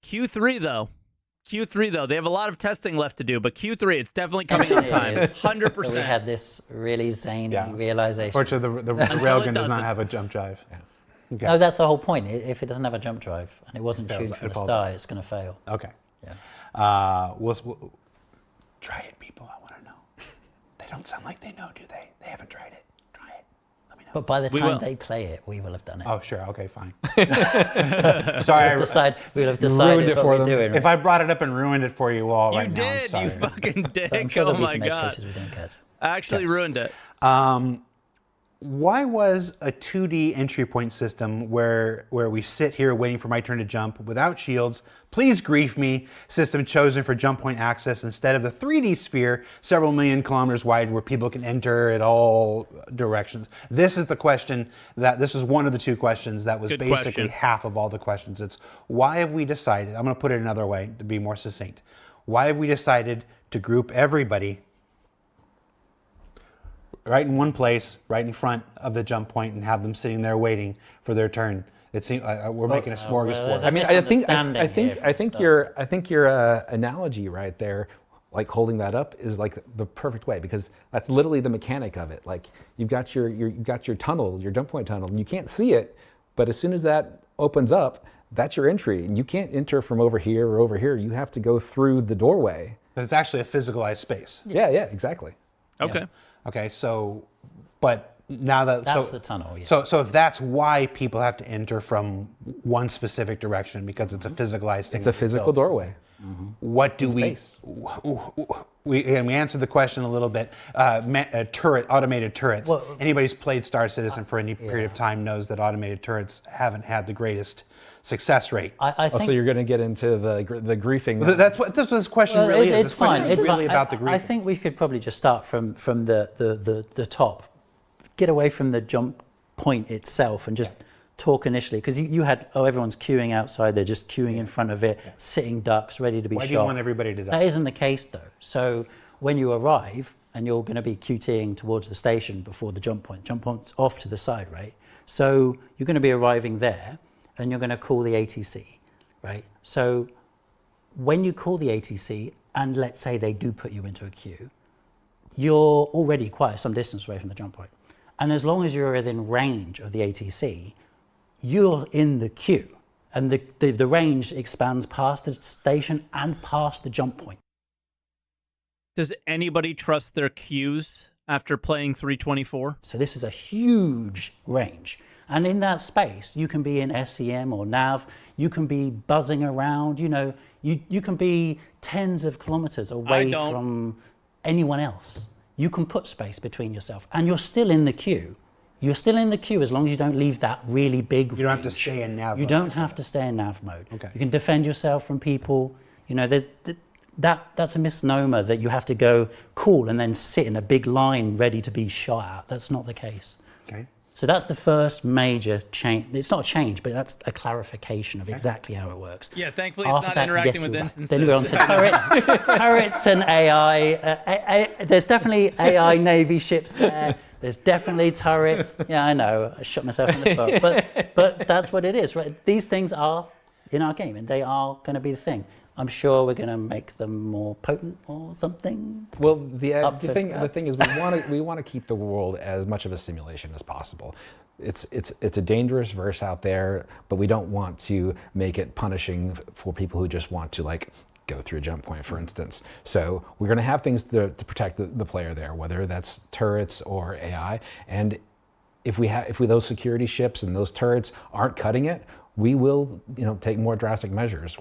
Q3 though, they have a lot of testing left to do, but Q3, it's definitely coming on time, Engineers. 100%. So we had this really zany Yeah. realization. Fortunately, the Until railgun it does not doesn't. have a jump drive. Okay. No, that's the whole point. If it doesn't have a jump drive and it wasn't tuned it from the falls start, it's going to fail. Okay. Yeah. We'll try it, people. I want to know. They don't sound like they know, do they? They haven't tried it. Try it. Let me know. But by the We time will. they play it, we will have done it. Oh, sure. Okay, fine. Sorry. We'll have Ruined decided it what for we're them. doing. If I brought it up and ruined it for you all You right now, I'm did, sorry. you fucking dick. I'm sure Oh there'll be my some edge god. cases we didn't catch. I actually ruined it. Why was a 2D entry point system where we sit here waiting for my turn to jump without shields, please grief me, system chosen for jump point access instead of the 3D sphere several million kilometers wide where people can enter at all directions? This is the question this is one of the 2 questions that was Good basically question. half of all the questions. It's why have we decided, I'm going to put it another way to be more succinct. Why have we decided to group everybody right in one place, right in front of the jump point, and have them sitting there waiting for their turn? It seems we're making a smorgasbord. there's a I mean, I think misunderstanding your analogy right there, like holding that up, is like the perfect way, because that's literally the mechanic of it. Like, you've got your tunnel, your jump point tunnel, and you can't see it, but as soon as that opens up, that's your entry, and you can't enter from over here or over here. You have to go through the doorway. But it's actually a physicalized space. Yeah, exactly. Okay. Okay, so, but now that That's the tunnel, yeah. So if that's why people have to enter from one specific direction, because it's a physicalized thing. It's a physical doorway. What do we? Space. We answered the question a little bit. Automated turrets. Well, Anybody who's played Star Citizen for any period of time knows that automated turrets haven't had the greatest success rate. I think So you're going to get into the griefing. That's what this question really is. It's This question fine. is It's really fine. about the grief. I think we could probably just start from the top, get away from the jump point itself, and just talk initially, because you had everyone's queuing outside, they're just queuing in front of it, sitting ducks, ready to be Why shot. do you want everybody to die? That isn't the case though. So when you arrive and you're going to be QTing towards the station before the jump point's off to the side, right? So you're going to be arriving there, and you're going to call the ATC, right? So when you call the ATC, and let's say they do put you into a queue, you're already quite some distance away from the jump point. And as long as you're within range of the ATC, you're in the queue. And the range expands past the station and past the jump point. Does anybody trust their queues after playing 324? So this is a huge range. And in that space, you can be in SCM or nav, you can be buzzing around, you can be tens of kilometers away from anyone else. You can put space between yourself and you're still in the queue. You're still in the queue as long as you don't leave that really big range. You don't have to stay in nav mode. You don't have to stay in nav mode. Okay. You can defend yourself from people. That's a misnomer that you have to go cool and then sit in a big line ready to be shot at. That's not the case. Okay. So that's the first major change. It's not a change, but that's a clarification of exactly how it works. Yeah, thankfully it's not interacting with instances. Then we're on to turrets and AI. There's definitely AI Navy ships there. There's definitely turrets. Yeah, I know. I shot myself in the foot. But that's what it is, right? These things are in our game, and they are going to be the thing. I'm sure we're going to make them more potent or something. Well, the thing is, we want to keep the world as much of a simulation as possible. It's a dangerous verse out there, but we don't want to make it punishing for people who just want to go through a jump point, for instance. So we're going to have things to protect the player there, whether that's turrets or AI. And if those security ships and those turrets aren't cutting it, we will take more drastic measures.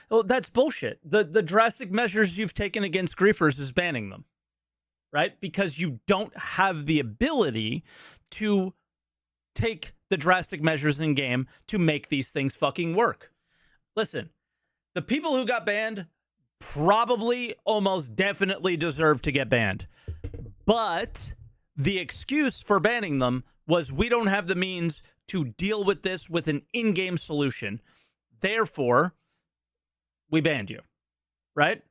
Well, that's bullshit. The drastic measures you've taken against griefers is banning them, right? Because you don't have the ability to take the drastic measures in game to make these things fucking work. Listen, the people who got banned probably almost definitely deserve to get banned. But the excuse for banning them was we don't have the means to deal with this with an in-game solution. Therefore, we banned you, right?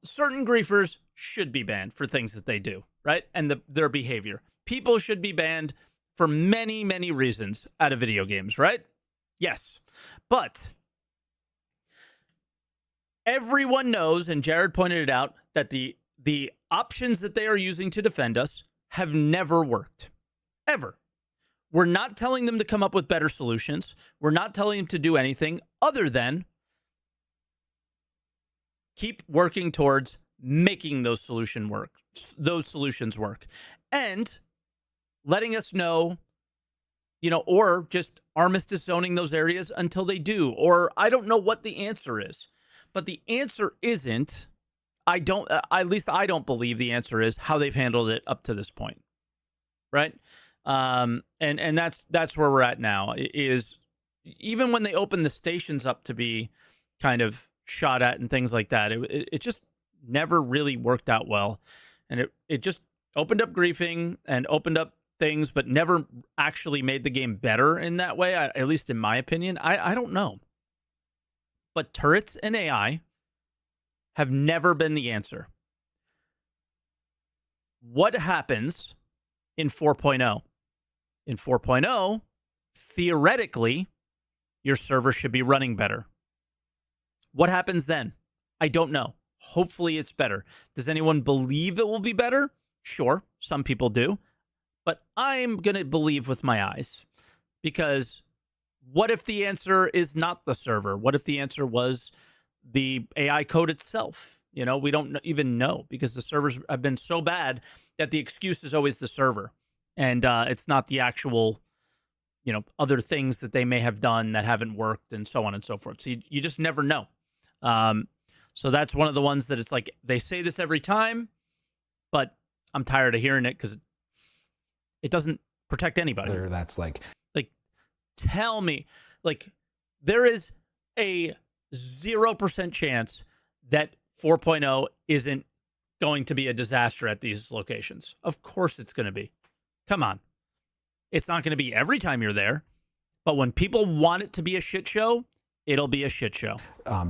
Certain griefers should be banned for things that they do, right? And their behavior. People should be banned for many, many reasons out of video games, right? Yes. But everyone knows, and Jared pointed it out, that the options that they are using to defend us have never worked. Ever. We're not telling them to come up with better solutions. We're not telling them to do anything other than keep working towards making those solutions work. And letting us know, or just armistice zoning those areas until they do. Or I don't know what the answer is. But the answer isn't, at least I don't believe the answer is how they've handled it up to this point. Right? And that's where we're at now, is even when they open the stations up to be kind of shot at and things like that, it just never really worked out well. And it just opened up griefing and opened up things, but never actually made the game better in that way, at least in my opinion. I don't know. But turrets and AI have never been the answer. What happens in 4.0? In 4.0, theoretically, your server should be running better. What happens then? I don't know. Hopefully it's better. Does anyone believe it will be better? Sure, some people do. But I'm going to believe with my eyes. Because what if the answer is not the server? What if the answer was the AI code itself? We don't even know, because the servers have been so bad that the excuse is always the server. And it's not the actual, other things that they may have done that haven't worked and so on and so forth. So you just never know. So that's one of the ones that it's like, they say this every time, but I'm tired of hearing it because it doesn't protect anybody. That's tell me, there is a 0% chance that 4.0 isn't going to be a disaster at these locations. Of course it's going to be. Come on. It's not going to be every time you're there, but when people want it to be a shit show, it'll be a shit show.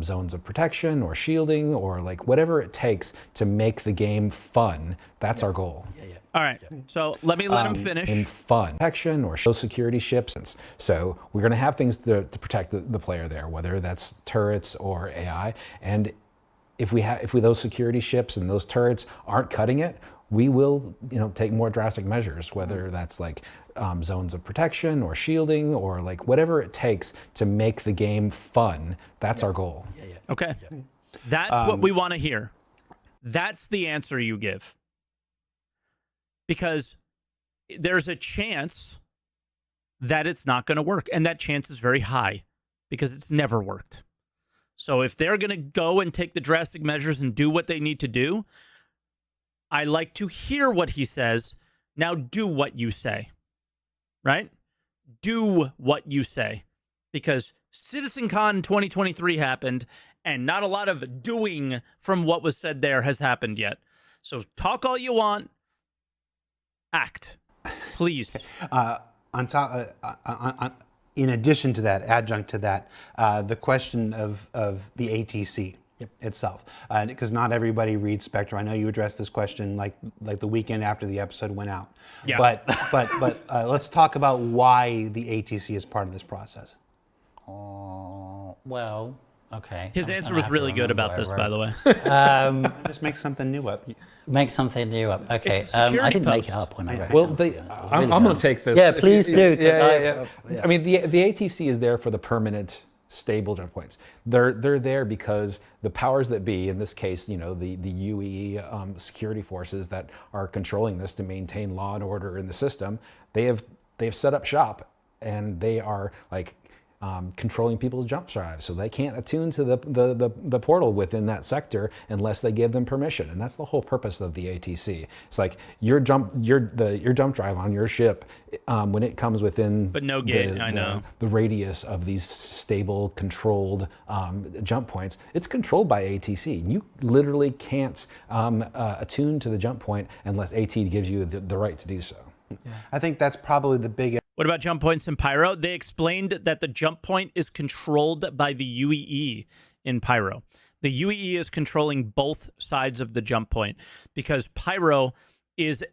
Zones of protection or shielding or whatever it takes to make the game fun. That's our goal. All right. So let him finish. In fun. Protection or show security ships. So we're going to have things to protect the player there, whether that's turrets or AI. And if those security ships and those turrets aren't cutting it, we will, take more drastic measures, whether that's like zones of protection or shielding or like whatever it takes to make the game fun. That's our goal. Okay. That's what we want to hear. That's the answer you give. Because there's a chance that it's not going to work. And that chance is very high because it's never worked. So if they're going to go and take the drastic measures and do what they need to do, I like to hear what he says. Now do what you say. Right? Do what you say. Because CitizenCon 2023 happened, and not a lot of doing from what was said there has happened yet. So talk all you want. Act, please. On top, in addition to that, adjunct to that, the question of the ATC itself, because not everybody reads Spectrum. I know you addressed this question like the weekend after the episode went out. Yeah. But let's talk about why the ATC is part of this process. Well, okay. His answer was really good about this, by the way. Just make something new up. Make something new up. Okay. It's a security I didn't make it post. up when I read Well, it. I'm going to take this. Yeah, please do. 'Cause I mean, the ATC is there for the permanent, stable jump points. They're there because the powers that be, in this case, the UE security forces that are controlling this to maintain law and order in the system, they've set up shop, and they are like controlling people's jump drives, so they can't attune to the portal within that sector unless they give them permission. And that's the whole purpose of the ATC. It's like your jump drive on your ship, when it comes within But no gate, I know. the radius of these stable, controlled jump points, it's controlled by ATC. You literally can't attune to the jump point unless AT gives you the right to do so. I think that's probably the biggest. What about jump points in Pyro? They explained that the jump point is controlled by the UEE in Pyro. The UEE is controlling both sides of the jump point because Pyro is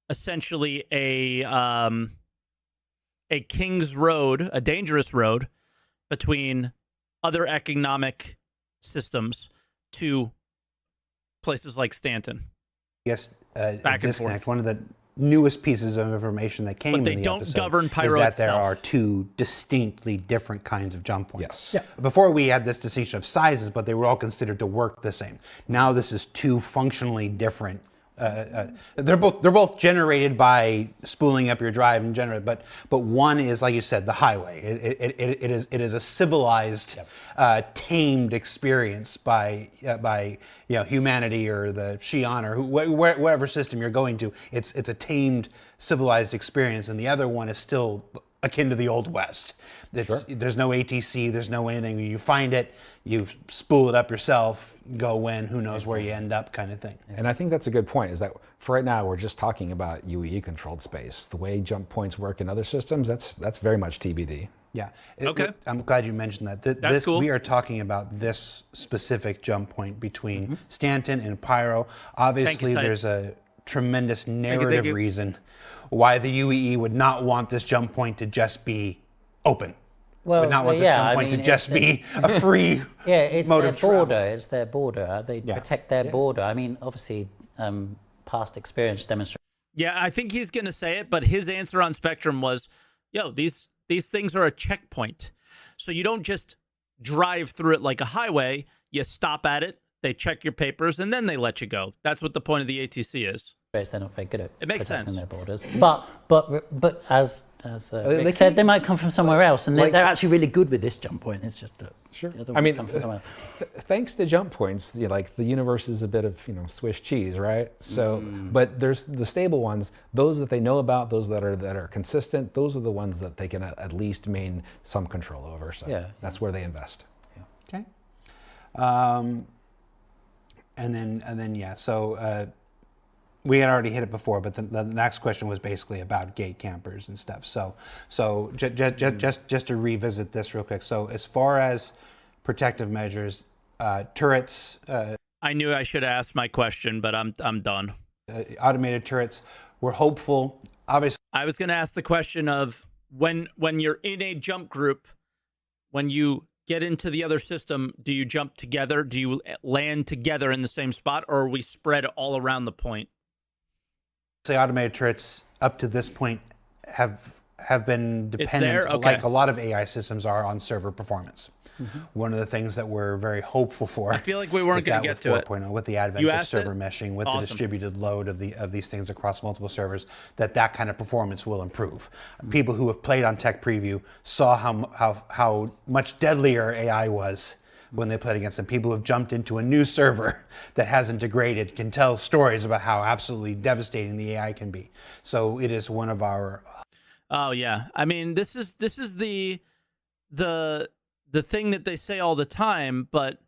essentially a king's road, a dangerous road between other economic systems to places like Stanton. Yes, Back and disconnect. forth. One of the newest pieces of information that came But they in the don't episode govern Pyro is that itself. there are two distinctly different kinds of jump points. Yes. Before we had this distinction of sizes, but they were all considered to work the same. Now this is two functionally different. They're both generated by spooling up your drive and generate, but one is, like you said, the highway. It is a civilized, tamed experience by humanity or the Xi'an or whatever system you're going to. It's a tamed, civilized experience, and the other one is still akin to the Old West. There's no ATC, there's no anything. You find it, you spool it up yourself, go win, who knows where you end up kind of thing. And I think that's a good point, is that for right now, we're just talking about UE controlled space. The way jump points work in other systems, that's very much TBD. Yeah. Okay. I'm glad you mentioned that. That's cool. We are talking about this specific jump point between Stanton and Pyro. Obviously, Thank you, there's a tremendous thank narrative you. reason why the UEE would not want this jump point to just be open. Well, would not want this yeah, jump I point to mean, just be a free Yeah, it's mode their of travel. border. It's their border. They protect their border. I mean, obviously, past experience demonstrates. Yeah, I think he's going to say it, but his answer on Spectrum was, these things are a checkpoint. So you don't just drive through it like a highway. You stop at it, they check your papers, and then they let you go. That's what the point of the ATC is. They're not very good at It makes protecting sense. their borders. But as Rick said, they might come from somewhere else, and they're actually really good with this jump point. It's just that the other ones come from somewhere else. Thanks to jump points, like the universe is a bit of Swiss cheese, right? So, but there's the stable ones, those that they know about, those that are consistent. Those are the ones that they can at least maintain some control over. So that's where they invest. Okay. And then so we had already hit it before, but the next question was basically about gate campers and stuff. So just to revisit this real quick. So as far as protective measures, turrets, I knew I should ask my question, but I'm done. automated turrets, we're hopeful. Obviously, I was going to ask the question of when you're in a jump group, when you get into the other system, do you jump together? Do you land together in the same spot, or are we spread all around the point? Say automated turrets up to this point have been dependent, there? Okay. like a lot of AI systems are, on server performance. One of the things that we're very hopeful for. I feel like we weren't going to get to it. 4.0, with the advent You of asked server it? meshing, with Awesome. the distributed load of these things across multiple servers, that kind of performance will improve. People who have played on Tech Preview saw how much deadlier AI was when they played against them. People who have jumped into a new server that hasn't degraded can tell stories about how absolutely devastating the AI can be. So it is one of our. Oh yeah, I mean this is the thing that they say all the time, but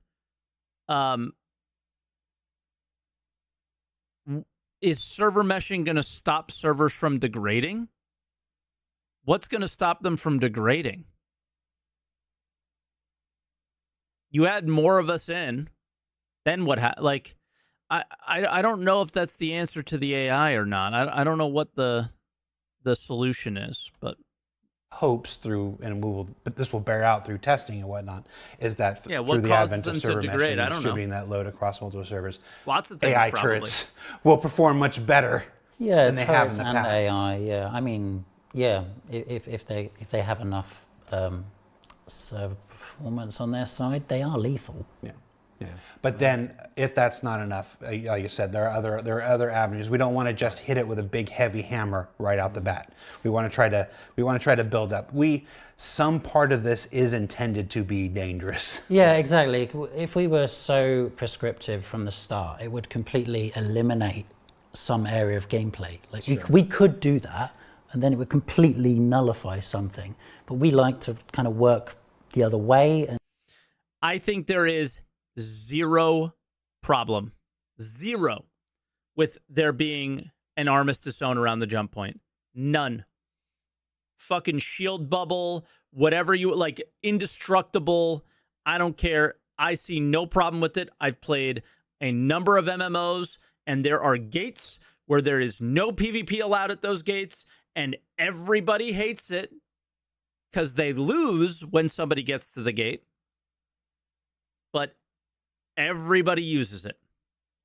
is server meshing going to stop servers from degrading? What's going to stop them from degrading? You add more of us in, then what? I don't know if that's the answer to the AI or not. I don't know what the solution is, but Hopes through, but this will bear out through testing and whatnot, is that what through the causes advent of them to server degrade? meshing I and don't know. distributing that load across multiple servers, lots of things. AI probably. turrets will perform much better Yeah, than they have in turrets the and past. AI. Yeah, I mean, yeah, if they have enough server performance on their side, they are lethal. Yeah. But then, if that's not enough, like you said, there are other avenues. We don't want to just hit it with a big, heavy hammer right out the bat. We want to try to build up. Some part of this is intended to be dangerous. Yeah, exactly. If we were so prescriptive from the start, it would completely eliminate some area of gameplay. Like we could do that, and then it would completely nullify something. But we like to kind of work the other way. And I think there is zero problem, zero, with there being an armistice zone around the jump point. None. Fucking shield bubble, whatever you like, indestructible. I don't care. I see no problem with it. I've played a number of MMOs, and there are gates where there is no PvP allowed at those gates, and everybody hates it because they lose when somebody gets to the gate. But everybody uses it,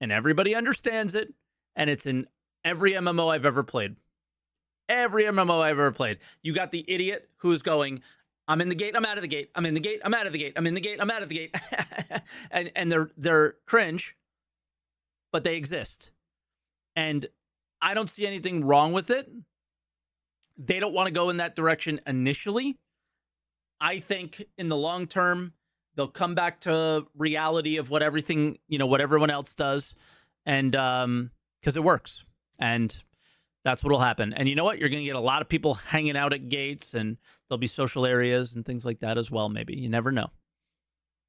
and everybody understands it, and it's in every MMO I've ever played. Every MMO I've ever played. You got the idiot who's going, I'm in the gate, I'm out of the gate, I'm in the gate, I'm out of the gate, I'm in the gate, I'm out of the gate. and they're cringe, but they exist. And I don't see anything wrong with it. They don't want to go in that direction initially. I think in the long term, they'll come back to reality of what everyone else does, and because it works, and that's what'll happen. And you know what? You're going to get a lot of people hanging out at gates, and there'll be social areas and things like that as well. Maybe you never know.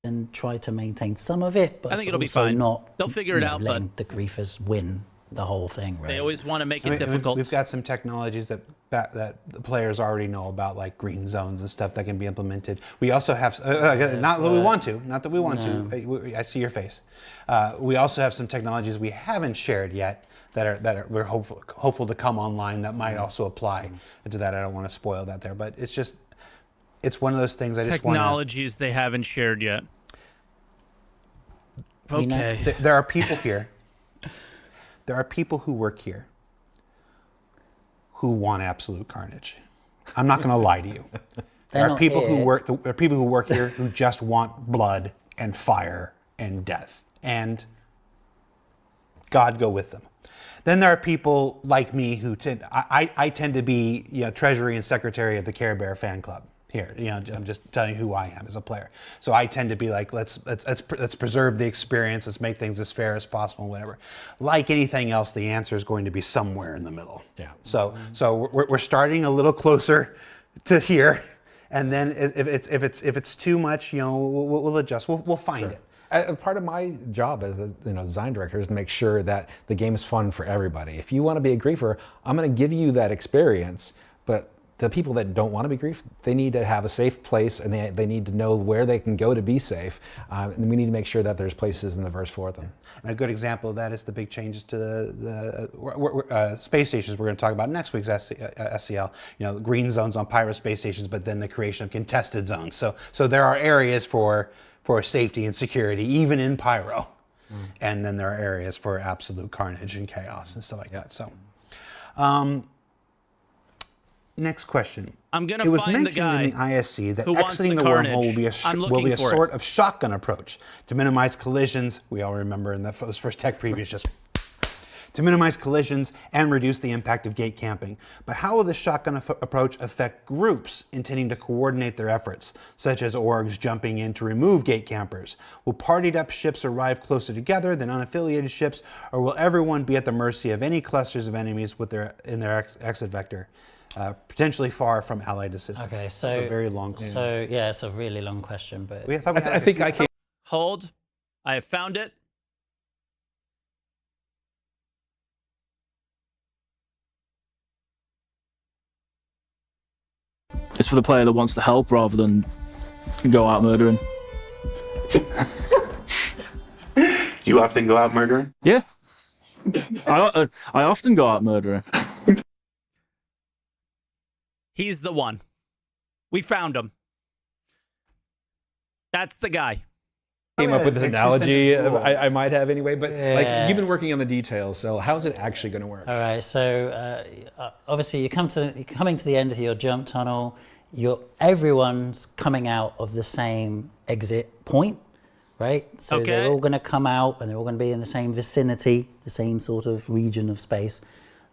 and try to maintain some of it, but I think it'll be also fine. not. They'll figure it out, letting but the griefers win the whole thing, right? they always want to make it We've difficult. got some technologies that the players already know about, like green zones and stuff that can be implemented. We also have, not that we want to. I see your face. We also have some technologies we haven't shared yet that we're hopeful to come online that might also apply to that. I don't want to spoil that there, but it's one of those things. I just want Technologies they haven't shared yet. Okay. There are people here. There are people who work here who want absolute carnage. I'm not going to lie to you. There are people who work here who just want blood and fire and death, and God go with them. Then there are people like me who I tend to be, treasury and secretary of the Care Bear fan club here. I'm just telling you who I am as a player. So I tend to be like, let's preserve the experience. Let's make things as fair as possible, whatever. Like anything else, the answer is going to be somewhere in the middle. Yeah. So we're starting a little closer to here, and then if it's too much, we'll adjust. We'll find it. Part of my job as a design director is to make sure that the game is fun for everybody. If you want to be a griefer, I'm going to give you that experience, but the people that don't want to be griefed, they need to have a safe place, and they need to know where they can go to be safe. And we need to make sure that there's places in the verse for them. And a good example of that is the big changes to the space stations we're going to talk about next week's SCL. You know, green zones on Pyro space stations, but then the creation of contested zones. So there are areas for safety and security, even in Pyro. And then there are areas for absolute carnage and chaos and stuff like that. So, next question. I'm gonna It was find the mentioned guy in the ISC that who wants exiting the the wormhole carnage. I'm will be looking a for sort it. of shotgun approach to minimize collisions. We all remember in those first tech previews, just to minimize collisions and reduce the impact of gate camping. But how will this shotgun approach affect groups intending to coordinate their efforts, such as orgs jumping in to remove gate campers? Will partied up ships arrive closer together than unaffiliated ships, or will everyone be at the mercy of any clusters of enemies in their exit vector, potentially far from allied assistance? Okay, so it's a very long question. So yeah, it's a really long question, but I think I came. Hold. I have found it. It's for the player that wants the help rather than go out murdering. Do you often go out murdering? Yeah. I often go out murdering. He's the one. We found him. That's the guy. Came up with an analogy I might. might have anyway, but Yeah. like you've been working on the details, so how's it actually going to work? all right. So obviously, you're coming to the end of your jump tunnel. Everyone's coming out of the same exit point, right? So Okay. they're all going to come out, and they're all going to be in the same vicinity, the same sort of region of space.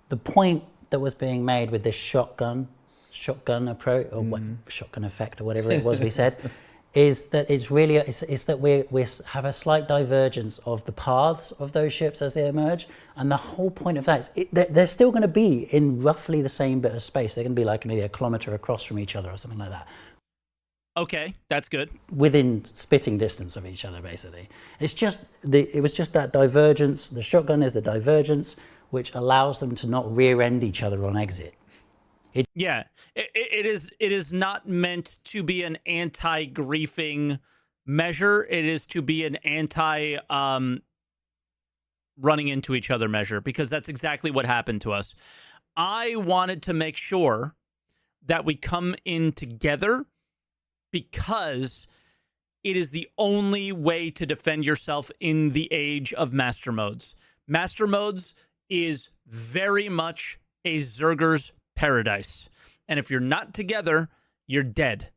The point that was being made with this shotgun approach, or shotgun effect, or whatever it was we said, is that it's really it's that we have a slight divergence of the paths of those ships as they emerge, and the whole point of that is they're still going to be in roughly the same bit of space. They're going to be like maybe a kilometer across from each other or something like that, Okay, that's good. within spitting distance of each other. Basically, it was just that divergence. The shotgun is the divergence which allows them to not rear end each other on exit. Yeah, it is not meant to be an anti-griefing measure. It is to be an anti running into each other measure, because that's exactly what happened to us. I wanted to make sure that we come in together because it is the only way to defend yourself in the age of master modes. Master modes is very much a Zerger's paradise. And if you're not together, you're dead.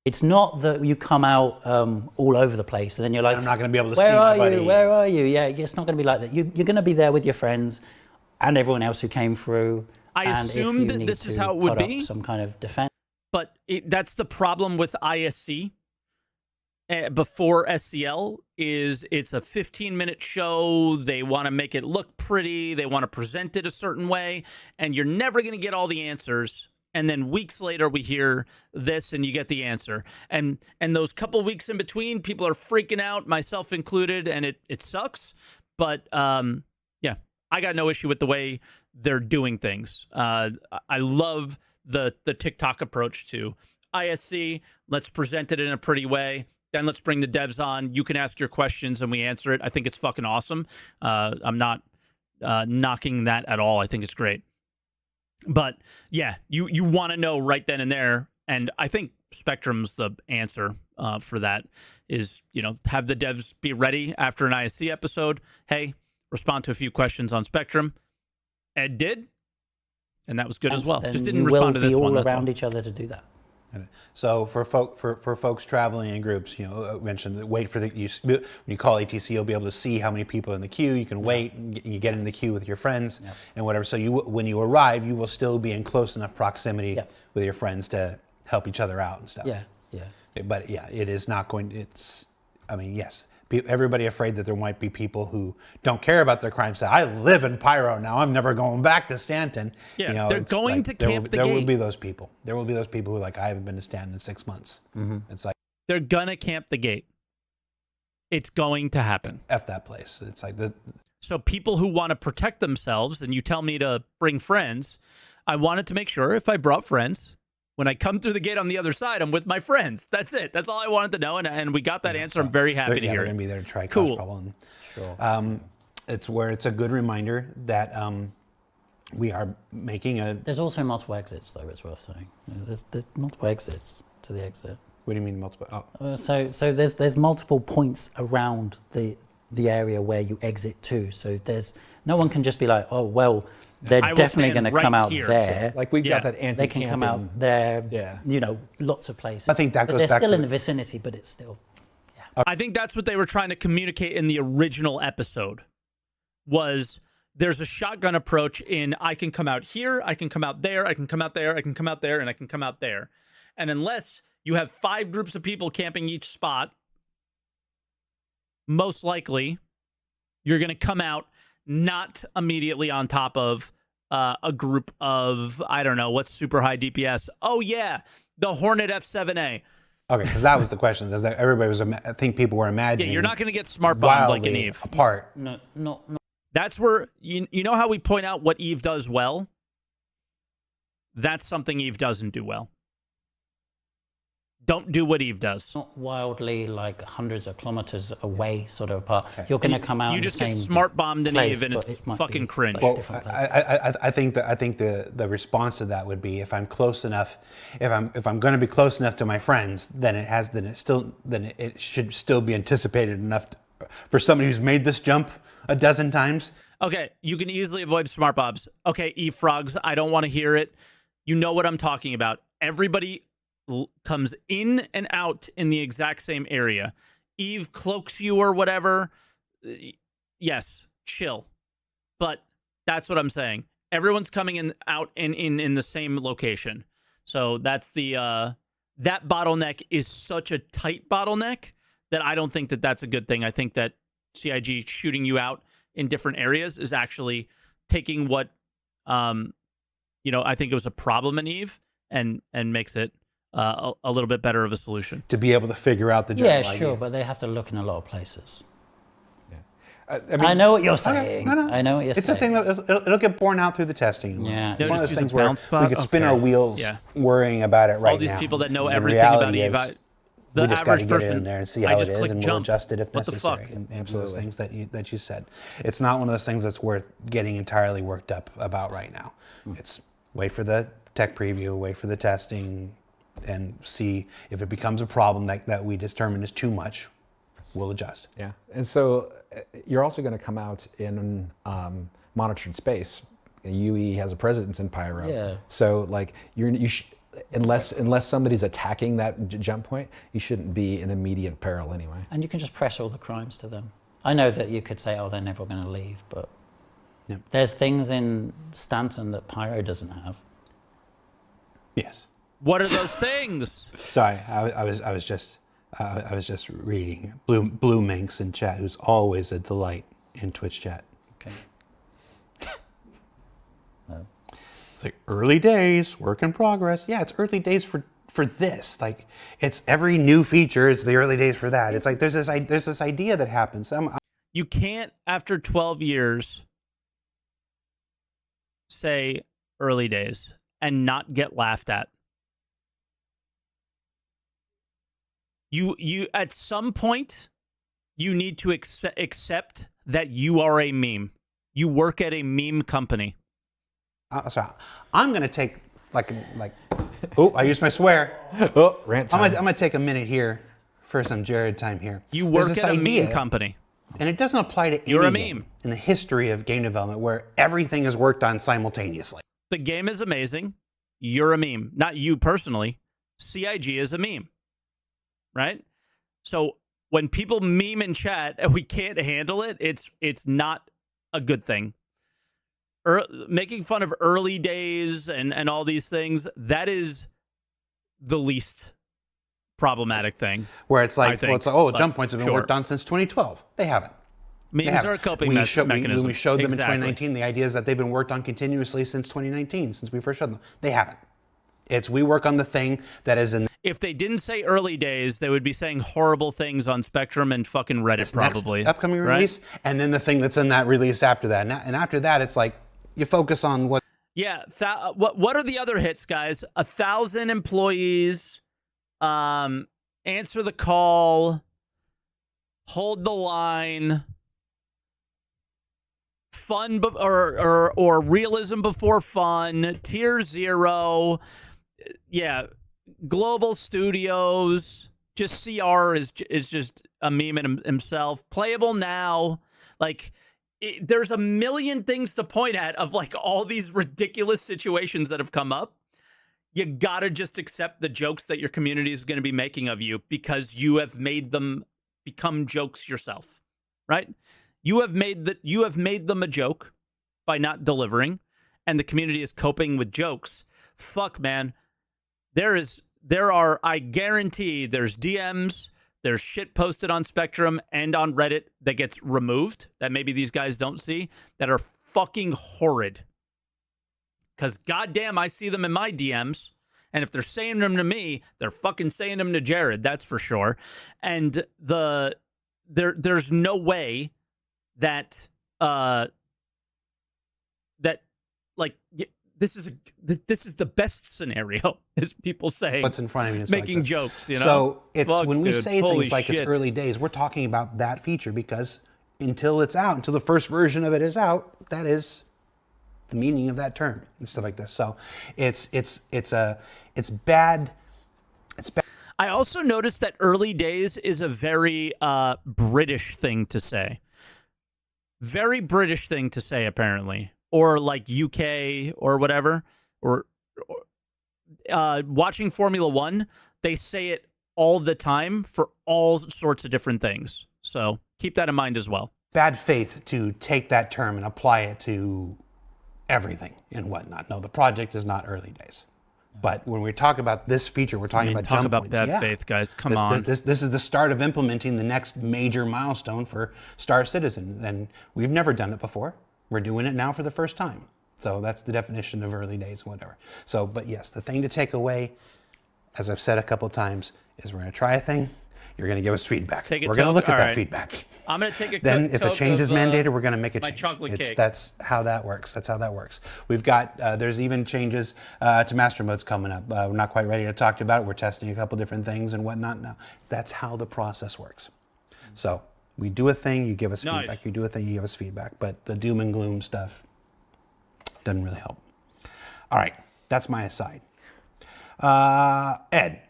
It's not that you come out all over the place and then you're like, I'm not going to be able to see where are anybody. you? Where are you? Yeah, it's not going to be like that. You're going to be there with your friends and everyone else who came through. I and if assumed you that need this is to how it would put up be. some kind of defense. But that's the problem with ISC before SCL is it's a 15-minute show. They want to make it look pretty. They want to present it a certain way. And you're never going to get all the answers. And then weeks later, we hear this and you get the answer. And those couple weeks in between, people are freaking out, myself included, and it sucks. But yeah, I got no issue with the way they're doing things. I love the TikTok approach to ISC. Let's present it in a pretty way. Then let's bring the devs on. You can ask your questions and we answer it. I think it's fucking awesome. I'm not knocking that at all. I think it's great. But yeah, you want to know right then and there. And I think Spectrum's the answer for that is, have the devs be ready after an ISC episode. Hey, respond to a few questions on Spectrum. Ed did. And that was good as well. Just didn't respond to this one. You will be all that's around all. each other to do that. So for folks traveling in groups, I mentioned that wait for when you call ATC, you'll be able to see how many people are in the queue. You can wait and you get in the queue with your friends and whatever. So when you arrive, you will still be in close enough proximity with your friends to help each other out and stuff. Yeah. But yeah, it is not going. Yes. Everybody afraid that there might be people who don't care about their crime. Say, I live in Pyro now. I'm never going back to Stanton. Yeah, they're going to camp the gate. There will be those people. There will be those people who are like, I haven't been to Stanton in 6 months. Mm-hmm. It's like they're gonna camp the gate. It's going to happen. F that place. It's like So people who want to protect themselves, and you tell me to bring friends, I wanted to make sure if I brought friends When I come through the gate on the other side, I'm with my friends. That's it. That's all I wanted to know, and we got that answer. I'm very happy to hear They're it. going to be there to try Cool. cause trouble. And, it's a good reminder that we are making a. There's also multiple exits, though. It's worth saying. There's multiple exits to the exit. What do you mean multiple? Oh. So there's multiple points around the area where you exit to. So there's no one can just be like, oh well, they're I will definitely stand going to right come out here. there. Like we've got that They anti-camping. can come out there. Yeah. You know, lots of places. I think that but goes they're back still to in the- the vicinity, but it's still. I think that's what they were trying to communicate in the original episode. Was there's a shotgun approach in I can come out here, I can come out there, I can come out there, I can come out there, and I can come out there. And unless you have 5 groups of people camping each spot, most likely you're going to come out not immediately on top of a group of, I don't know, what's super high DPS. Oh, yeah, the Hornet F7A. Okay, because that was the question. Is that everybody was? I think people were imagining. Yeah, you're not going to get smart bombed like an wildly Eve. apart. No, not. That's where, you know how we point out what Eve does well? That's something Eve doesn't do well. Don't do what Eve does. Not wildly, like hundreds of kilometers away, sort of apart. You're going to come out. You in the just get same smart bombed in place, Eve, and but it's it might fucking be cringe. like Well, different places. I think the response to that would be if I'm close enough, if I'm going to be close enough to my friends, then it should still be anticipated enough for somebody who's made this jump a dozen times. Okay, you can easily avoid smart bombs. Okay, Eve frogs, I don't want to hear it. You know what I'm talking about. Everybody comes in and out in the exact same area. Eve cloaks you or whatever. Yes, chill. But that's what I'm saying. Everyone's coming in out in the same location. So that's the that bottleneck is such a tight bottleneck that I don't think that that's a good thing. I think that CIG shooting you out in different areas is actually taking what I think it was a problem in Eve and makes it a little bit better of a solution. To be able to figure out the Yeah, general sure, idea. but they have to look in a lot of places. I mean, I know what you're Okay, saying. no. I know what you're It's saying. a thing that it'll get borne out through the testing. Yeah. It's one of Notice those use things a where bounce spot? we could spin Okay. our wheels Yeah. worrying about it right All these now. people that know The everything about reality Eve, is, the we just got average to get person, in there and see I how it just is, click and we'll jump. adjust it if What the necessary. fuck? And those things that you said. It's not one of those things that's worth getting entirely worked up about right now. It's wait for the tech preview, wait for the testing, and see if it becomes a problem that we determine is too much. We'll adjust. Yeah, and so you're also going to come out in monitored space. UE has a presence in Pyro. Yeah. So like unless somebody's attacking that jump point, you shouldn't be in immediate peril anyway. And you can just press all the crimes to them. I know that you could say, oh, they're never going to leave, but Yeah. there's things in Stanton that Pyro doesn't have. Yes. What are those things? Sorry, I was just reading Blue Minx in chat, who's always a delight in Twitch chat. Okay. It's like early days, work in progress. Yeah, it's early days for this. Like it's every new feature. It's the early days for that. It's like there's this idea that happens. You can't, after 12 years, say early days and not get laughed at. You at some point, you need to accept that you are a meme. You work at a meme company. So I'm gonna take like oh, I used my swear. Oh, rant I'm time. gonna take a minute here for some Jared time here. You There's work this at a idea, meme company. and it doesn't apply to You're a any game meme. in the history of game development where everything is worked on simultaneously. The game is amazing. You're a meme. Not you personally. CIG is a meme. Right? So when people meme in chat and we can't handle it, it's not a good thing. Making fun of early days and all these things, that is the least problematic thing. Where it's I like, think, well, it's like, oh, but jump points have been sure. worked on since 2012. They haven't. They Memes haven't. are a coping When mechanism. we showed them Exactly. in 2019, the idea is that they've been worked on continuously since 2019, since we first showed them. They haven't. It's we work on the thing that is in If they didn't say early days, they would be saying horrible things on Spectrum and fucking Reddit, this probably. next upcoming right? release, and then the thing that's in that release after that. And after that, it's like you focus on what. Yeah. What are the other hits, guys? 1,000 employees. Answer the call. Hold the line. Fun or realism before fun. Tier 0. Yeah. Global Studios. Just CR is just a meme in himself. Playable now. Like, there's a million things to point at of like all these ridiculous situations that have come up. You gotta just accept the jokes that your community is going to be making of you because you have made them become jokes yourself, right? You have made them a joke by not delivering, and the community is coping with jokes. Fuck, man. I guarantee there's DMs, there's shit posted on Spectrum and on Reddit that gets removed that maybe these guys don't see that are fucking horrid. Because goddamn, I see them in my DMs. And if they're saying them to me, they're fucking saying them to Jared. That's for sure. And there's no way that this is the best scenario, as people say. What's in front of you? Making like jokes, you know. So it's Fuck, when we dude. say Holy things like shit. it's early days, we're talking about that feature because until it's out, until the first version of it is out, that is the meaning of that term and stuff like this. So it's bad. It's bad. I also noticed that early days is a very British thing to say. Very British thing to say, apparently. Or like UK or whatever. Or watching Formula One, they say it all the time for all sorts of different things. So keep that in mind as well. Bad faith to take that term and apply it to everything and whatnot. No, the project is not early days. But when we talk about this feature, we're talking about talk jump about points. bad faith, guys. Come on. This is the start of implementing the next major milestone for Star Citizen. And we've never done it before. We're doing it now for the first time. So that's the definition of early days, whatever. So, but yes, the thing to take away, as I've said a couple of times, is we're going to try a thing. You're going to give us feedback. We're going to look at that feedback. I'm going to take a Then if a change is mandated, we're going to make a my change. chocolate cake. That's how that works. That's how that works. We've got, there's even changes to master modes coming up. We're not quite ready to talk about it. We're testing a couple different things and whatnot now. That's how the process works. So we do a thing, you give us feedback. You do a thing, you give us feedback. But the doom and gloom stuff doesn't really help. All right, that's my aside. Ed,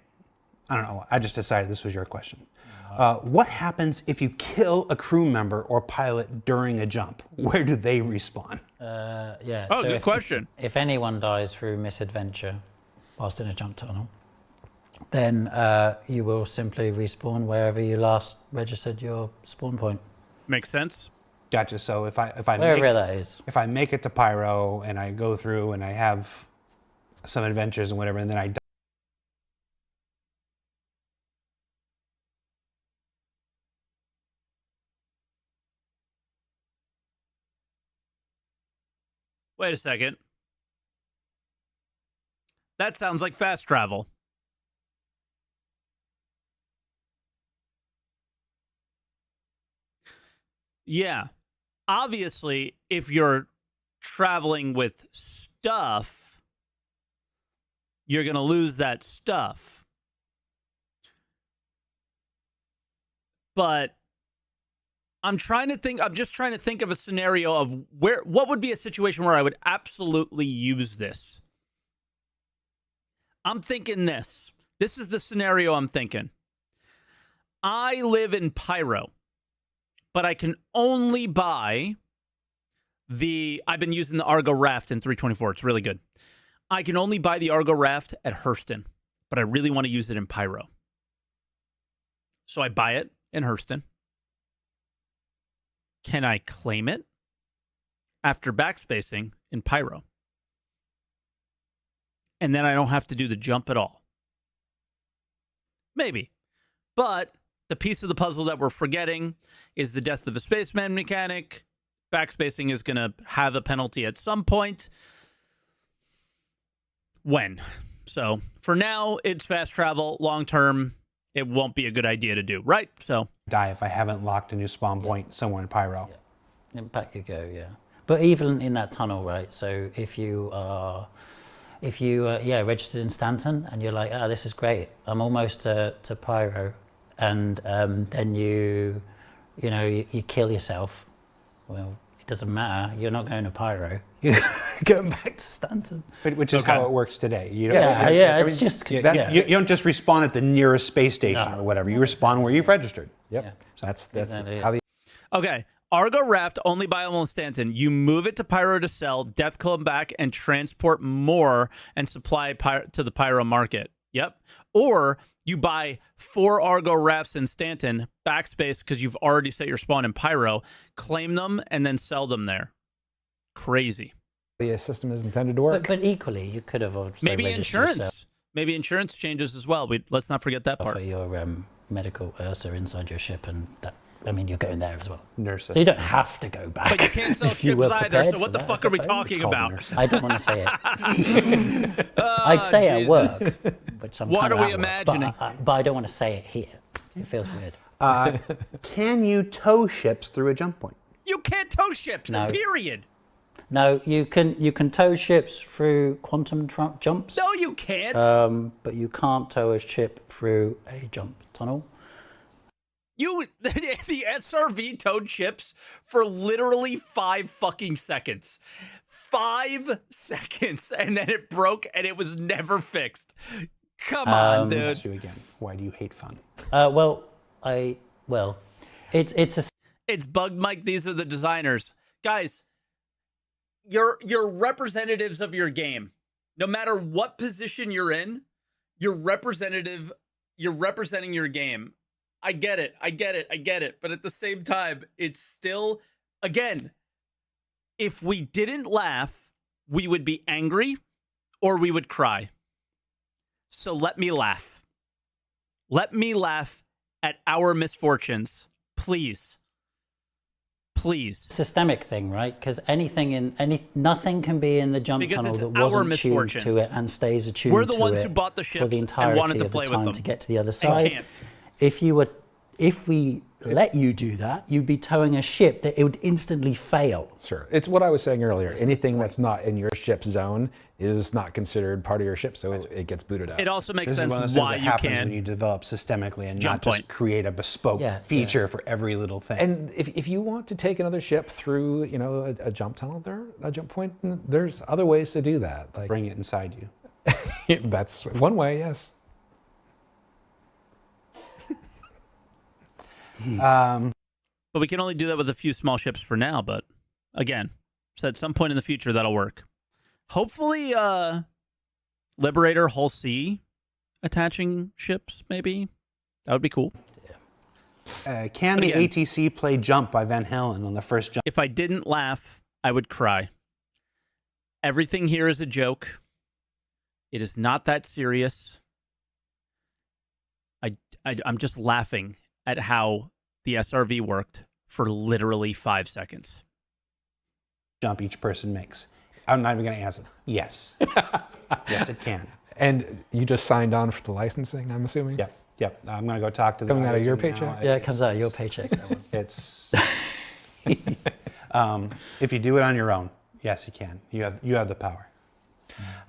I don't know, I just decided this was your question. What happens if you kill a crew member or pilot during a jump? Where do they respawn? Yeah. Oh, so good question. If anyone dies through misadventure whilst in a jump tunnel, then you will simply respawn wherever you last registered your spawn point. Makes sense. Gotcha. So if I Wherever that is. if I make it to Pyro and I go through and I have some adventures and whatever, and then I die. Wait a second. That sounds like fast travel. Yeah. Obviously, if you're traveling with stuff, you're going to lose that stuff. But I'm just trying to think of a scenario of what would be a situation where I would absolutely use this. I'm thinking this. This is the scenario I'm thinking. I live in Pyro, but I can only buy I've been using the Argo Raft in 324. It's really good. I can only buy the Argo Raft at Hurston, but I really want to use it in Pyro. So I buy it in Hurston. Can I claim it after backspacing in Pyro? And then I don't have to do the jump at all. Maybe. But the piece of the puzzle that we're forgetting is the death of a spaceman mechanic. Backspacing is going to have a penalty at some point. When? So for now, it's fast travel. Long term, it won't be a good idea to do, right? So Die if I haven't locked a new spawn point somewhere in Pyro. In back you go, yeah. But even in that tunnel, right? So if you registered in Stanton and you're like, this is great, I'm almost to Pyro, and then you kill yourself. Well, it doesn't matter. You're not going to Pyro. You're going back to Stanton. Which is how it works today. You don't, It's just you don't just respawn at the nearest space station or whatever. You respawn where you've registered. Yep. Yeah. So that's Exactly, how the Okay. Argo Raft, only buyable in Stanton. You move it to Pyro to sell, death come back, and transport more and supply to the Pyro market. Yep. Or you buy 4 Argo Rafts in Stanton, backspace because you've already set your spawn in Pyro, claim them, and then sell them there. Crazy. system is intended to work. But equally, you could have also Maybe registered insurance. yourself Maybe insurance changes as well. Let's not forget that part. for your medical Ursa inside your ship, and that. I mean, you're going there as well. Nurses. So you don't have to go back. But you can't sell if you ships were either, prepared so what for the that, fuck I are we suppose. talking about? Nursing. I don't want to say it. I'd say it at work, which I'm What kind of are we at work, imagining? but I don't want to say it here. It feels weird. Can you tow ships through a jump point? You can't tow ships, No. period. No, you can tow ships through quantum jumps, No, you can't. but you can't tow a ship through a jump tunnel. The SRV towed ships for literally 5 fucking seconds. 5 seconds, and then it broke, and it was never fixed. Come on, dude. Ask you again. Why do you hate fun? It's Bugged Mike. These are the designers, guys. You're representatives of your game. No matter what position you're in, you're representing your game. I get it. But at the same time, it's still, again, if we didn't laugh, we would be angry or we would cry. So let me laugh. Let me laugh at our misfortunes. Please. Please. systemic thing, right? Because nothing can be in the jump Because tunnel it's that our wasn't tuned misfortunes. to it and stays attuned We're the to ones it who bought the for ships the and entirety wanted to of play the with time them. to get to the other And side. can't. If we let you do that, you'd be towing a ship that it would instantly fail. Sure. It's what I was saying earlier. Anything that's not in your ship's zone is not considered part of your ship, so it gets booted out. It also makes This is sense one of those things why that you happens when can. you develop systemically and Jump not just point. create a bespoke feature for every little thing. And if you want to take another ship through, a jump tunnel, a jump point, there's other ways to do that. Like Bring it inside you. that's one way, yes. But we can only do that with a few small ships for now. But again, so at some point in the future, that'll work. Hopefully, Liberator Hull C attaching ships, maybe. That would be cool. Can But the again- ATC play Jump by Van Halen on the first jump? If I didn't laugh, I would cry. Everything here is a joke. It is not that serious. I'm just laughing at how the SRV worked for literally 5 seconds. Jump each person makes? I'm not even going to answer. Yes. Yes, it can. And you just signed on for the licensing, I'm assuming? Yep. I'm going to go talk to the Coming out of audio your team now. paycheck? Yeah, it comes out of your paycheck. That one. It's if you do it on your own, yes, you can. You have the power.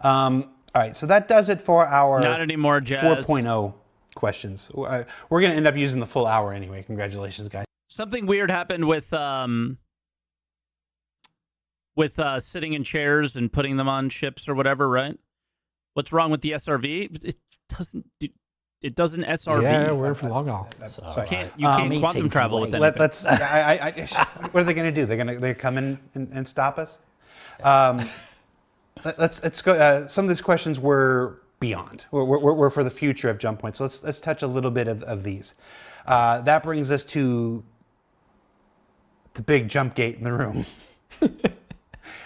All right, so that does it for our Not anymore, Jazz. 4.0 questions. We're going to end up using the full hour anyway. Congratulations, guys. Something weird happened with sitting in chairs and putting them on ships or whatever, right? What's wrong with the SRV? It doesn't SRV. Yeah, we're for long haul. You can't meeting quantum can travel wait. with anything. Let's. What are they going to do? They're come in and stop us. Let's go. Some of these questions were beyond. We're for the future of jump points. So let's touch a little bit of these. That brings us to the big jump gate in the room.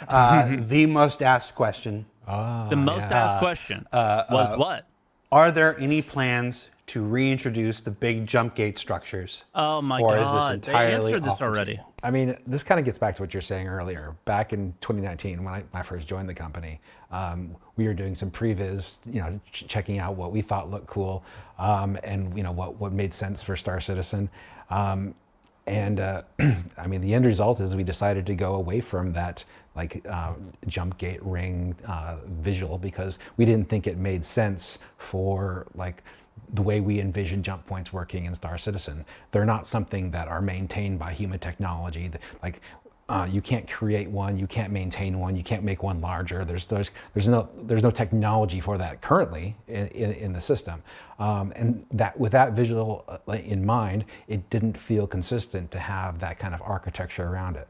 The most asked question. The most asked question was what? Are there any plans to reintroduce the big jump gate structures? Oh my or God! is this entirely they answered off this the already. table? I mean, this kind of gets back to what you're saying earlier. Back in 2019, when I first joined the company, we were doing some previs, checking out what we thought looked cool, and what made sense for Star Citizen. And I mean, the end result is we decided to go away from that like jump gate ring visual because we didn't think it made sense for like the way we envision jump points working in Star Citizen. They're not something that are maintained by human technology. Like you can't create one, you can't maintain one, you can't make one larger. There's no technology for that currently in the system. And that with that visual in mind, it didn't feel consistent to have that kind of architecture around it.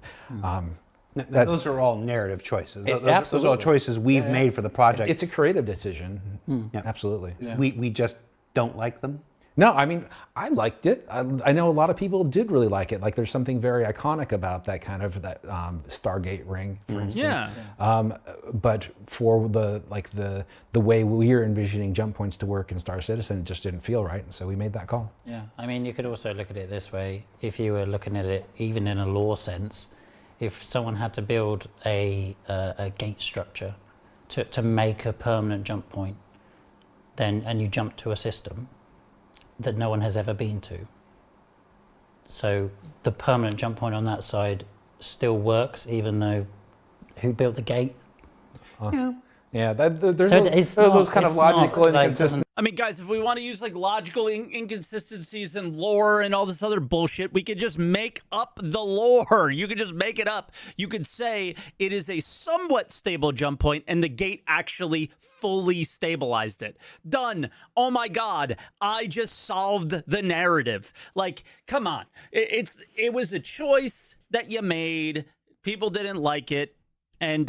Those are all narrative choices. Those are all Absolutely. choices we've made for the project. It's a creative decision. Yeah. Absolutely. We just don't like them. No, I mean, I liked it. I know a lot of people did really like it. Like, there's something very iconic about that kind of Stargate ring, for instance. Yeah. But for the way we're envisioning jump points to work in Star Citizen, it just didn't feel right, and so we made that call. Yeah, I mean, you could also look at it this way. If you were looking at it even in a lore sense, if someone had to build a gate structure to make a permanent jump point, and you jump to a system that no one has ever been to. So the permanent jump point on that side still works, even though who built the gate? Yeah, there's So those kind of logical inconsistencies. I mean, guys, if we want to use like logical inconsistencies and lore and all this other bullshit, we could just make up the lore. You could just make it up. You could say it is a somewhat stable jump point and the gate actually fully stabilized it. Done. Oh my God. I just solved the narrative. Like, come on. It was a choice that you made. People didn't like it. And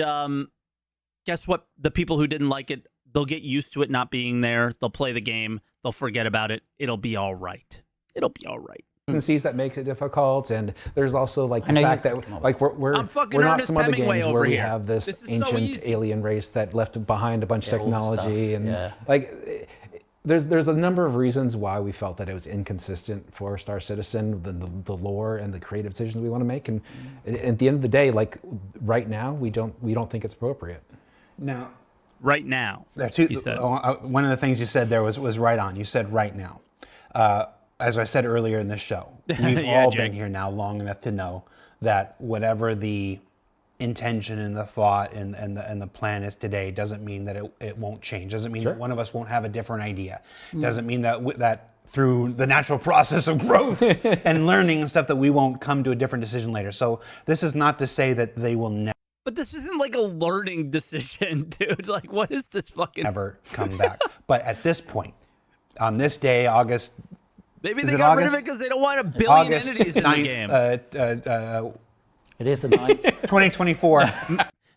guess what? The people who didn't like it, they'll get used to it not being there. They'll play the game. They'll forget about it. It'll be all right. It'll be all right. That makes it difficult, and there's also like the fact that like we're I'm fucking not Ernest some other Hemingway games over where we here. have this This is so ancient easy. alien race that left behind a bunch of Yeah, old technology, stuff, and yeah. like there's a number of reasons why we felt that it was inconsistent for Star Citizen, the lore and the creative decisions we want to make, and at the end of the day, like right now, we don't think it's appropriate. Now, Right now. there are two. he said. One of the things you said there was right on. You said right now. As I said earlier in the show, we've Yeah, all Jake. been here now long enough to know that whatever the intention and the thought and the plan is today doesn't mean that it won't change. Doesn't mean that one of us won't have a different idea. Doesn't mean that through the natural process of growth and learning and stuff that we won't come to a different decision later. So this is not to say that they will But this isn't like a learning decision, dude. Like, what is this fucking... never come back. But at this point, on this day, August. Maybe Is they it got rid of August? it because they don't want a billion August entities in the 9th, game. It is the 9th. 2024.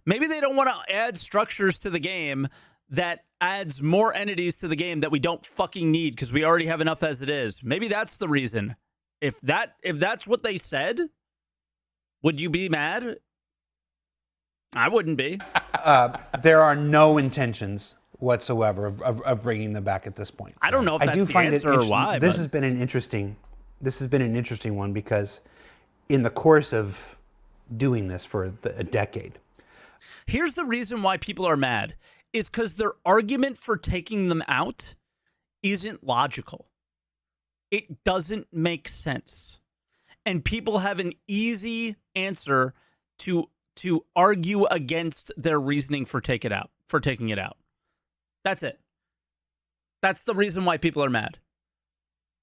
Maybe they don't want to add structures to the game that adds more entities to the game that we don't fucking need because we already have enough as it is. Maybe that's the reason. If that's what they said, would you be mad? I wouldn't be. There are no intentions whatsoever of bringing them back at this point. I don't know if I that's do the find answer it or interesting. why. This but has been an interesting one because in the course of doing this for a decade, here's the reason why people are mad is because their argument for taking them out isn't logical. It doesn't make sense. And people have an easy answer to argue against their reasoning for taking it out. That's it. That's the reason why people are mad.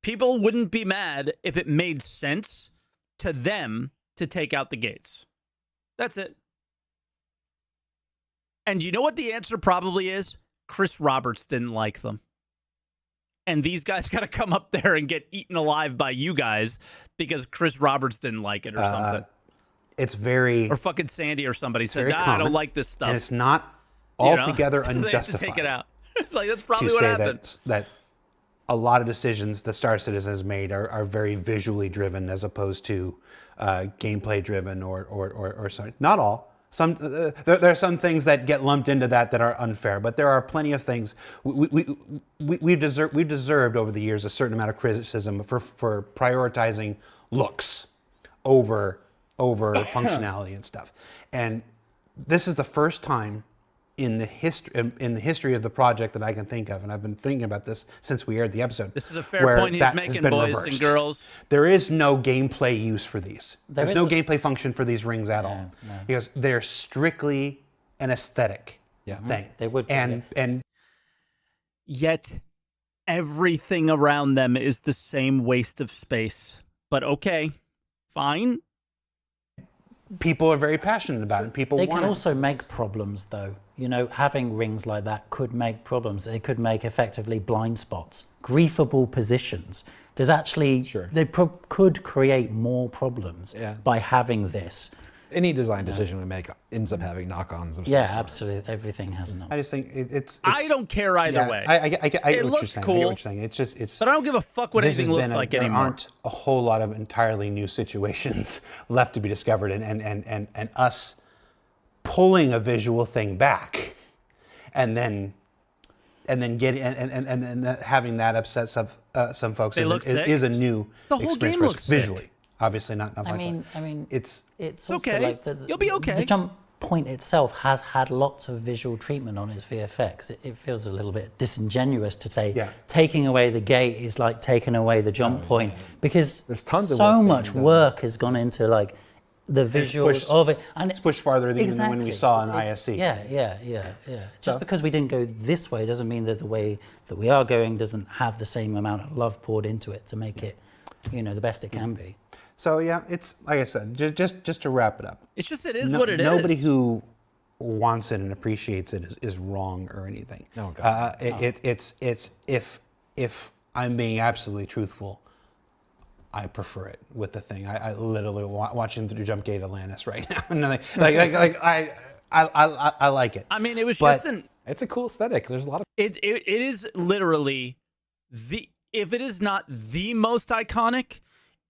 People wouldn't be mad if it made sense to them to take out the gates. That's it. And you know what the answer probably is? Chris Roberts didn't like them. And these guys got to come up there and get eaten alive by you guys because Chris Roberts didn't like it or something. it's very Or fucking Sandy or somebody said, very nah, I common, don't like this stuff. and it's not you know? altogether So they have to unjustified. take it out. Like, that's probably to what say happened. that a lot of decisions the Star Citizen has made are very visually driven as opposed to gameplay driven or sorry, not all. Some there are some things that get lumped into that are unfair, but there are plenty of things we've deserved over the years a certain amount of criticism for prioritizing looks over functionality and stuff. And this is the first time in the history of the project that I can think of, and I've been thinking about this since we aired the episode. This is a fair point he's making, boys and girls. There is no gameplay use for these. There's no isn't. gameplay function for these rings at all, because they're strictly an aesthetic thing. They would be, and Yet everything around them is the same waste of space. But okay, fine. people are very passionate about it. People They want can it. also make problems, though. You know, having rings like that could make problems. They could make effectively blind spots, griefable positions. There's actually, they could create more problems by having this. Any design decision we make ends up having knock-ons of some Yeah, sort. absolutely. Everything has an I just think it's I don't care either way. I get what you're looks saying. I get cool, what you're saying. It's just But I don't give a fuck what this anything has looks been like there anymore. aren't a whole lot of entirely new situations left to be discovered, and us pulling a visual thing back, and then getting and having that upset some folks They look sick. is a new The whole experience game for us looks sick. visually. Obviously not. I mean, it's also okay. like You'll be okay. The jump point itself has had lots of visual treatment on its VFX. It feels a little bit disingenuous to say taking away the gate is like taking away the jump point, because There's tons of so work much being done. work has gone into like the visuals pushed- of it, and it's pushed farther than even when we saw in ISC. Yeah. Just because we didn't go this way doesn't mean that the way that we are going doesn't have the same amount of love poured into it to make it, you know, the best it can be. So yeah, it's like I said, just to wrap it up. It's just, it is what it is. Nobody who wants it and appreciates it is wrong or anything. No, God. It's if I'm being absolutely truthful, I prefer it with the thing. I literally watching through Jump Gate Atlantis right now, and I like it. I mean, it was But- just an. It's a cool aesthetic. There's a lot of It is literally if it is not the most iconic,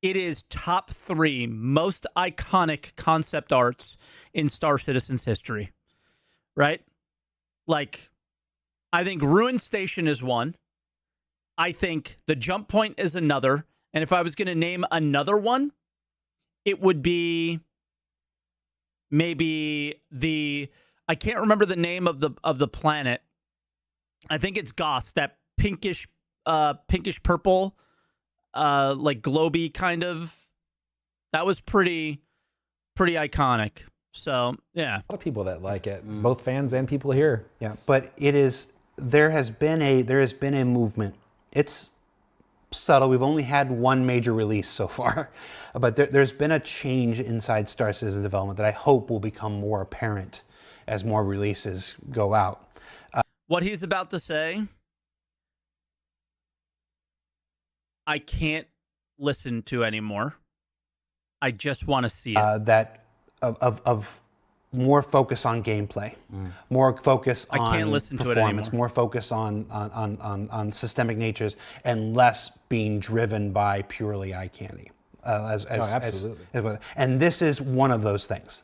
it is top 3 most iconic concept arts in Star Citizen's history. Right? Like, I think Ruin Station is one. I think the Jump Point is another. And if I was going to name another one, it would be maybe I can't remember the name of the planet. I think it's Goss, that pinkish purple, like globy kind of. That was pretty iconic. So yeah, lot of people that like it, both fans and people here. Yeah, but there has been a movement. It's subtle. We've only had one major release so far, but there's been a change inside Star Citizen development that I hope will become more apparent as more releases go out. what he's about to say, I can't listen to anymore. I just want to see it. That of more focus on gameplay, more focus on can't listen to it performance, anymore. more focus on systemic natures, and less being driven by purely eye candy. Absolutely. And this is one of those things.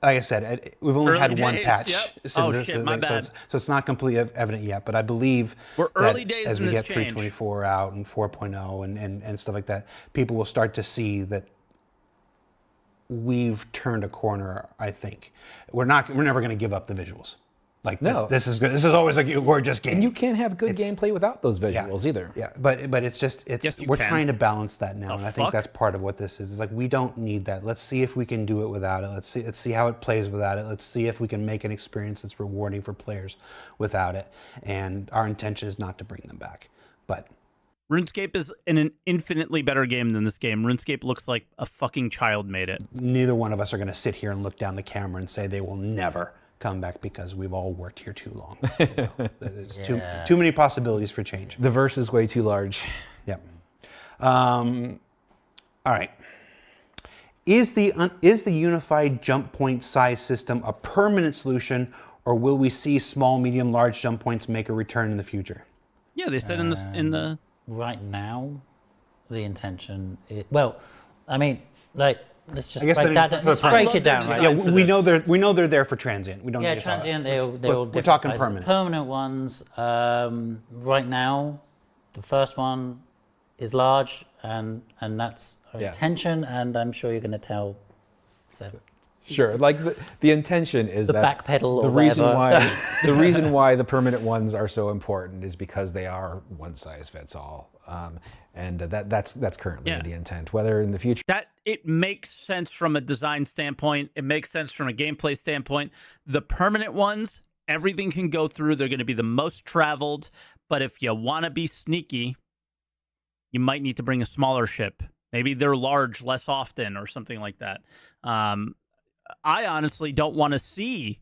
Like I said, we've only Early had one days, patch. yep. since Oh, this shit, is the my thing, bad. So it's not completely evident yet, but I believe We're that early days as in we this get change. 3.24 out and 4.0 and stuff like that, people will start to see that we've turned a corner. I think we're never going to give up the visuals. Like No. this is good. This is always a gorgeous game. And you can't have good It's- gameplay without those visuals either. Yeah, but it's Yes, you we're can. trying to balance that now, The and I think fuck? that's part of what this is. It's like we don't need that. Let's see if we can do it without it. Let's see how it plays without it. Let's see if we can make an experience that's rewarding for players without it. And our intention is not to bring them back, but RuneScape is an infinitely better game than this game. RuneScape looks like a fucking child made it. neither one of us are going to sit here and look down the camera and say they will never come back because we've all worked here too long. You know, there's too many possibilities for change. The verse is way too large. Yep. All right. Is the unified jump point size system a permanent solution, or will we see small, medium, large jump points make a return in the future? Yeah, they said in the Right now, the intention well, I mean, like, let's just I guess break then that down. for Let's the break love it down, their right? Yeah, design for we this. know they're there for transient. We don't Yeah, need to talk transient, about they're all we're different talking sizes. permanent. Permanent ones, right now, the first one is large, and that's our Yeah. intention, and I'm sure you're going to tell. So, Sure, like the intention is The that back pedal the or reason whatever. why the reason why the permanent ones are so important is because they are one size fits all, and that's currently Yeah. the intent. Whether in the future, That it makes sense from a design standpoint. It makes sense from a gameplay standpoint. The permanent ones, everything can go through. They're going to be the most traveled. But if you want to be sneaky, you might need to bring a smaller ship. Maybe they're large less often or something like that. I honestly don't want to see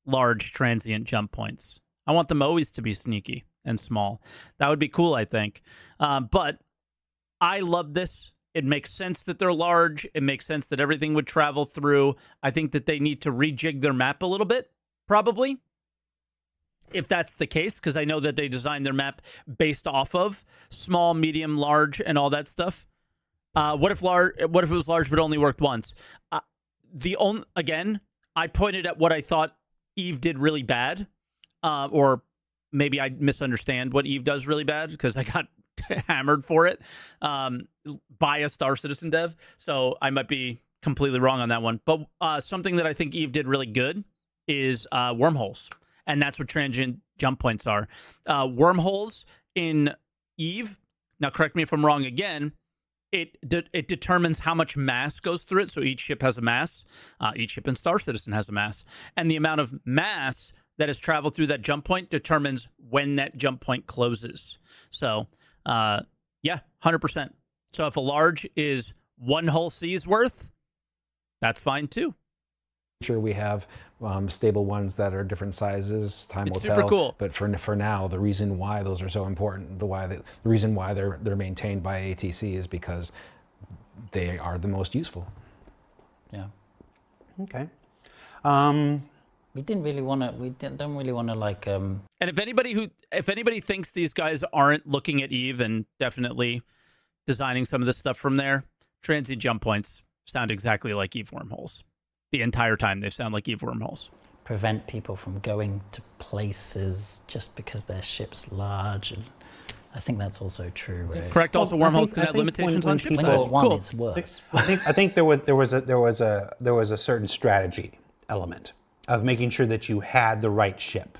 large transient jump points. I want them always to be sneaky and small. That would be cool, I think. But I love this. It makes sense that they're large. It makes sense that everything would travel through. I think that they need to rejig their map a little bit, probably, if that's the case, because I know that they designed their map based off of small, medium, large, and all that stuff. What if it was large but only worked once? Again, I pointed at what I thought Eve did really bad, or maybe I misunderstand what Eve does really bad because I got hammered for it by a Star Citizen dev, so I might be completely wrong on that one. But something that I think Eve did really good is wormholes, and that's what transient jump points are. Wormholes in Eve, now correct me if I'm wrong again, it determines how much mass goes through it. So each ship has a mass. Each ship in Star Citizen has a mass. And the amount of mass that has traveled through that jump point determines when that jump point closes. So, yeah, 100%. So if a large is one whole C's worth, that's fine too. we have stable ones that are different sizes. Time will It's tell. super cool. But for now, the reason why those are so important, the reason why they're maintained by ATC is because they are the most useful. Yeah. Okay. We didn't really want to. Don't really want to like. And if anybody thinks these guys aren't looking at Eve and definitely designing some of this stuff from there, transient jump points sound exactly like Eve wormholes. The entire time they sound like Eve wormholes. Prevent people from going to places just because their ship's large, and I think that's also true. Right? Correct. Also, Well, wormholes I can have think limitations when on ship people- size. One, Cool. it's worse. I think there was a certain strategy element of making sure that you had the right ship,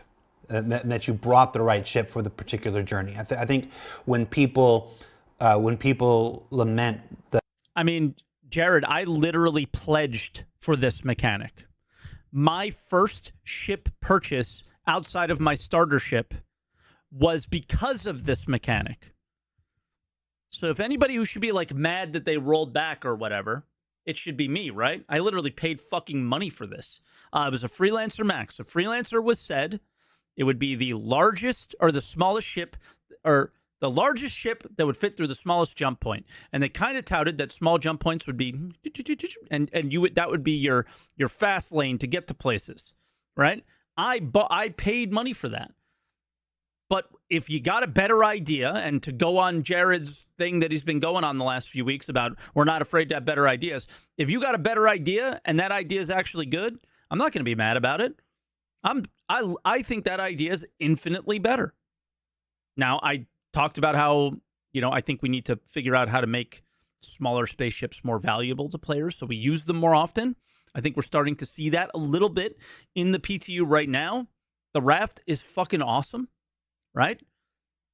that you brought the right ship for the particular journey. I think when people lament the I mean, Jared, I literally pledged for this mechanic. My first ship purchase outside of my starter ship was because of this mechanic. So if anybody who should be like mad that they rolled back or whatever, it should be me, right? I literally paid fucking money for this. It was a Freelancer Max. A Freelancer was said it would be the largest or the smallest ship, or the largest ship that would fit through the smallest jump point. And they kind of touted that small jump points would be, and that would be your fast lane to get to places, right? I paid money for that. But if you got a better idea, and to go on Jared's thing that he's been going on the last few weeks about we're not afraid to have better ideas, if you got a better idea and that idea is actually good, I'm not going to be mad about it. I think that idea is infinitely better. Now, I talked about how, I think we need to figure out how to make smaller spaceships more valuable to players so we use them more often. I think we're starting to see that a little bit in the PTU right now. The Raft is fucking awesome. Right?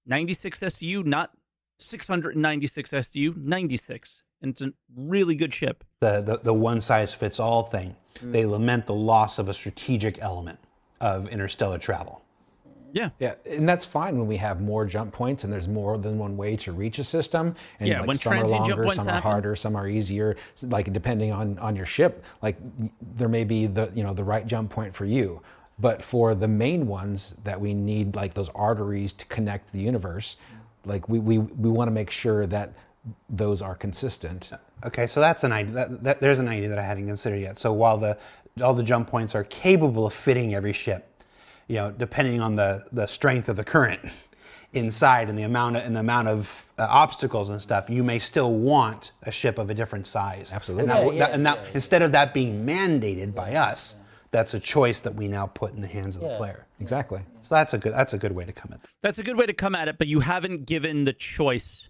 96 SU, not 696 SU, 96. And it's a really good ship. the one size fits all thing. They lament the loss of a strategic element of interstellar travel. Yeah. Yeah, and that's fine when we have more jump points and there's more than one way to reach a system. And Yeah, like when some are transient jump longer, points some are happen. harder, some are easier. Like depending on your ship, like there may be the right jump point for you. But for the main ones that we need, like those arteries to connect the universe, like we want to make sure that those are consistent. Okay, so that's an idea. There's an idea that I hadn't considered yet. So while all the jump points are capable of fitting every ship, depending on the strength of the current inside and the amount of obstacles and stuff, you may still want a ship of a different size. Absolutely. And instead of that being mandated by us, that's a choice that we now put in the hands of the player. Exactly. So that's a good way to come at it. That's a good way to come at it, but you haven't given the choice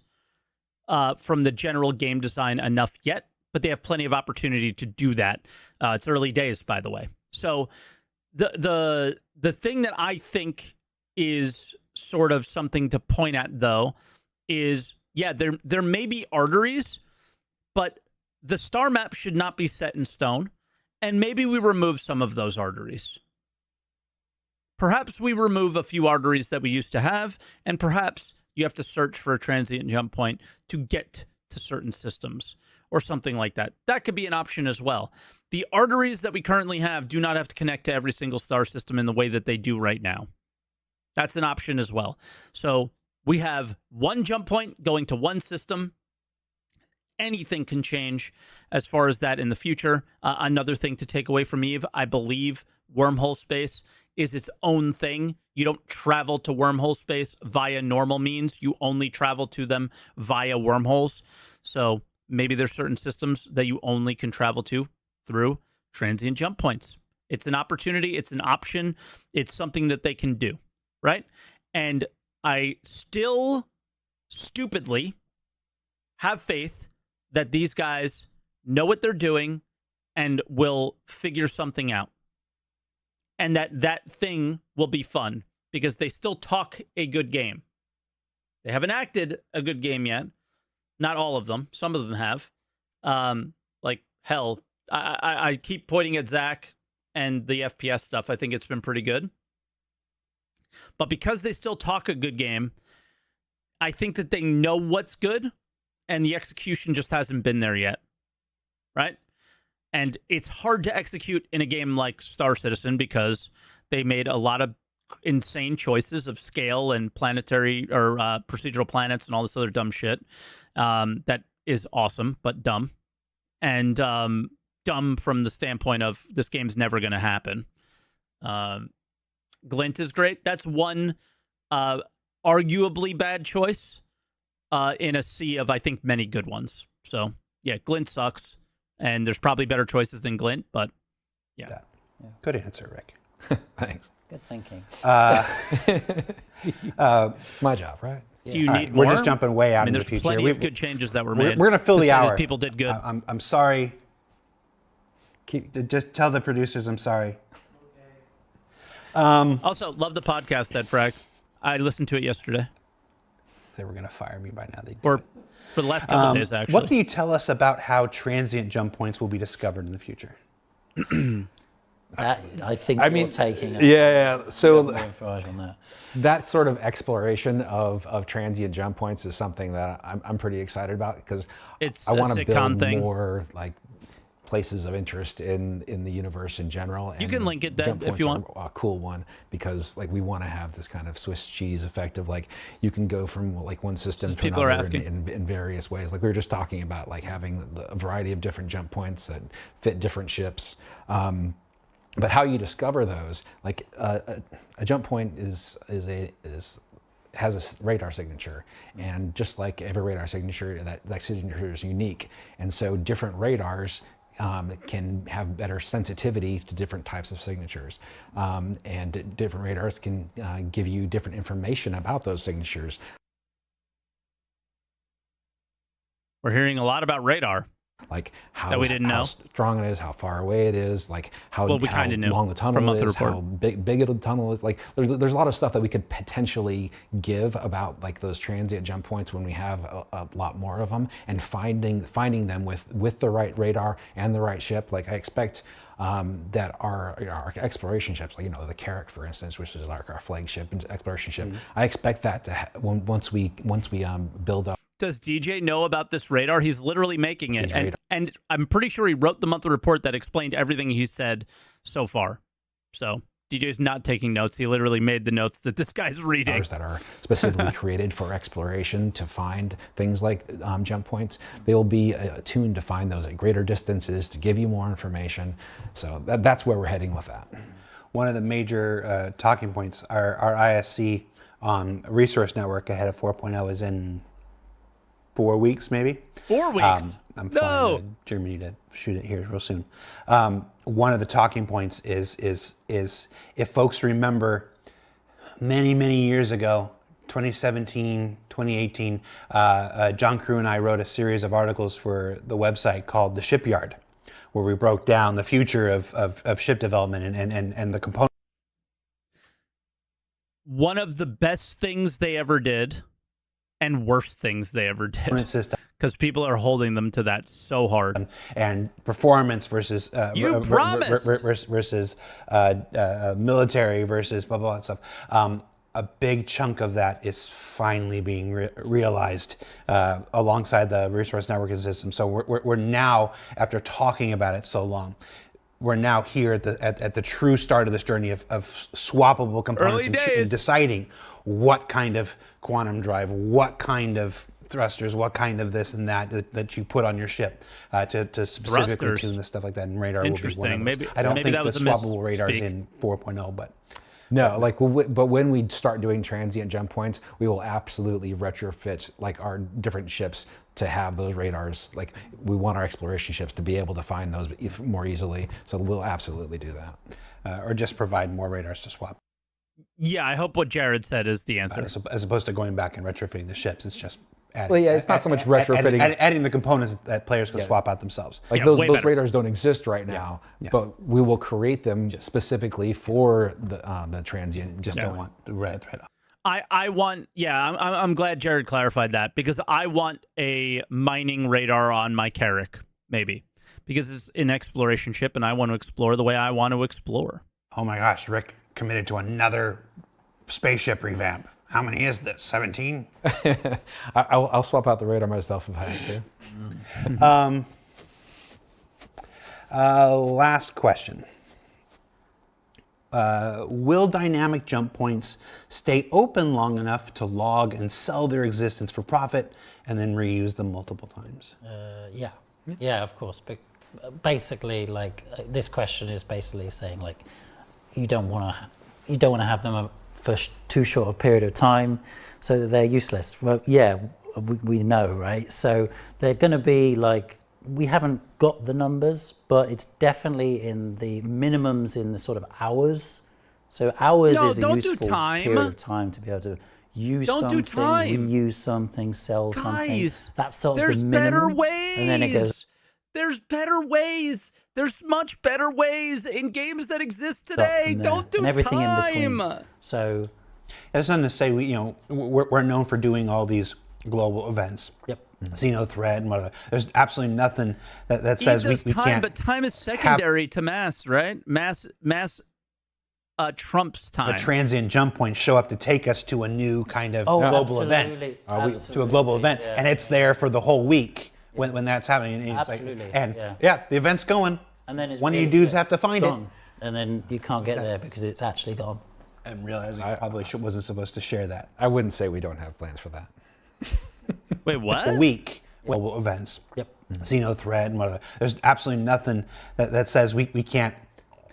from the general game design enough yet. but they have plenty of opportunity to do that. It's early days, by the way. So the thing that I think is sort of something to point at, though, is, yeah, there may be arteries, but the star map should not be set in stone, and maybe we remove some of those arteries. Perhaps we remove a few arteries that we used to have, and perhaps you have to search for a transient jump point to get to certain systems or something like that. That could be an option as well. The arteries that we currently have do not have to connect to every single star system in the way that they do right now. That's an option as well. So we have one jump point going to one system. Anything can change as far as that in the future. Another thing to take away from Eve, I believe wormhole space is its own thing. You don't travel to wormhole space via normal means. You only travel to them via wormholes. So maybe there's certain systems that you only can travel to through transient jump points. It's an opportunity. It's an option. It's something that they can do, right? And I still stupidly have faith that these guys know what they're doing and will figure something out. And that thing will be fun because they still talk a good game. They haven't acted a good game yet. Not all of them. Some of them have. Like, hell, I keep pointing at Zach and the FPS stuff. I think it's been pretty good. But because they still talk a good game, I think that they know what's good, and the execution just hasn't been there yet, right? And it's hard to execute in a game like Star Citizen because they made a lot of insane choices of scale and planetary or procedural planets and all this other dumb shit. That is awesome, but dumb. And dumb from the standpoint of this game's never going to happen. Glint is great. That's one arguably bad choice in a sea of, I think, many good ones. So, yeah, Glint sucks. And there's probably better choices than Glint, but yeah. Good answer, Rick. Thanks. Good thinking. My job, right? Do you All need right, more? we're just jumping way out into the there's future. plenty We- of good changes that were We're made. going to fill to the say that hour. people did good. I'm sorry. Keep, Just tell the producers I'm sorry. Also, love the podcast, Ed Frag. I listened to it yesterday, They were going to fire me by now. They or did. for the last couple of days, actually. What can you tell us about how transient jump points will be discovered in the future? That, I think I mean, you're taking yeah. So more information on that. that sort of exploration of transient jump points is something that I'm pretty excited about because It's I a want to sitcom build thing. more like places of interest in the universe in general. You and can link it then jump if points you are want. a cool one because like we want to have this kind of Swiss cheese effect of like you can go from like one system Just to people are another asking. in various ways. Like we were just talking about like having a variety of different jump points that fit different ships. But how you discover those, like a jump point has a radar signature, and just like every radar signature, that signature is unique, and so different radars can have better sensitivity to different types of signatures, and different radars can give you different information about those signatures. We're hearing a lot about radar. Like how, That we didn't how know. strong it is, how far away it is, like how, Well, we how kinda knew long the from tunnel Monthly is, Report. how big the tunnel is. Like there's a lot of stuff that we could potentially give about like those transient jump points when we have a lot more of them, and finding them with the right radar and the right ship. Like I expect that our exploration ships, like the Carrack, for instance, which is like our flagship exploration ship, I expect that to once we build up. Does DJ know about this radar? He's literally making it. These radar- And I'm pretty sure he wrote the monthly report that explained everything he's said so far. So DJ's not taking notes. He literally made the notes that this guy's reading. Radars that are specifically created for exploration to find things like jump points. They will be attuned to find those at greater distances to give you more information. So that's where we're heading with that. One of the major talking points, our ISC on Resource Network ahead of 4.0 is in 4 weeks, maybe. 4 weeks. I'm No. flying to Germany to shoot it here real soon. One of the talking points is if folks remember many years ago, 2017, 2018, John Crew and I wrote a series of articles for the website called The Shipyard, where we broke down the future of ship development and the components. One of the best things they ever did and worst things they ever did. System. Because people are holding them to that so hard. And performance versus You promised! versus military versus blah blah blah stuff. A big chunk of that is finally being realized alongside the resource networking system. So we're now, after talking about it so long, we're now here at the true start of this journey of swappable components and deciding what kind of quantum drive, what kind of thrusters, what kind of this and that you put on your ship to specifically tune this stuff like that. And radar will be one of those. I don't think the swappable radar's in 4.0, but. No, but when we start doing transient jump points, we will absolutely retrofit like our different ships to have those radars. Like we want our exploration ships to be able to find those more easily. So we'll absolutely do that. Or just provide more radars to swap. Yeah, I hope what Jared said is the answer. As opposed to going back and retrofitting the ships, it's just adding. Well, yeah, it's not so much retrofitting. Adding the components that players can swap out themselves. Like those radars don't exist right now, but we will create them specifically for the transient. Just don't want the red thread. I'm glad Jared clarified that, because I want a mining radar on my Carrack, maybe. Because it's an exploration ship and I want to explore the way I want to explore. Oh my gosh, Rick committed to another spaceship revamp. How many is this? 17? I'll swap out the radar myself if I have to. Last question. Will dynamic jump points stay open long enough to log and sell their existence for profit and then reuse them multiple times? Yeah, of course. But basically, like this question is basically saying like you don't want to have them for too short a period of time so that they're useless. Well, yeah, we know, right? So they're going to be like, we haven't got the numbers, but it's definitely in the minimums in the sort of hours. So hours is a useful period of time to be able to use something, reuse something, sell something. That's sort of the minimum. There's better ways. And then it goes. There's better ways. There's much better ways in games that exist today. Don't do and everything time. In between. So that's nothing to say we're known for doing all these global events. Yep. Xeno thread and whatever. There's absolutely nothing that says we can't. But time is secondary to mass, right? Mass trumps time. The transient jump points show up to take us to a new kind of global event. To a global event, and it's there for the whole week when that's happening. And absolutely. The event's going. And then one of you dudes have to find it. And then you can't get there because it's actually gone. I'm realizing I probably wasn't supposed to share that. I wouldn't say we don't have plans for that. Wait, what? A week. Global events. Yep. Xeno thread and whatever. There's absolutely nothing that says we can't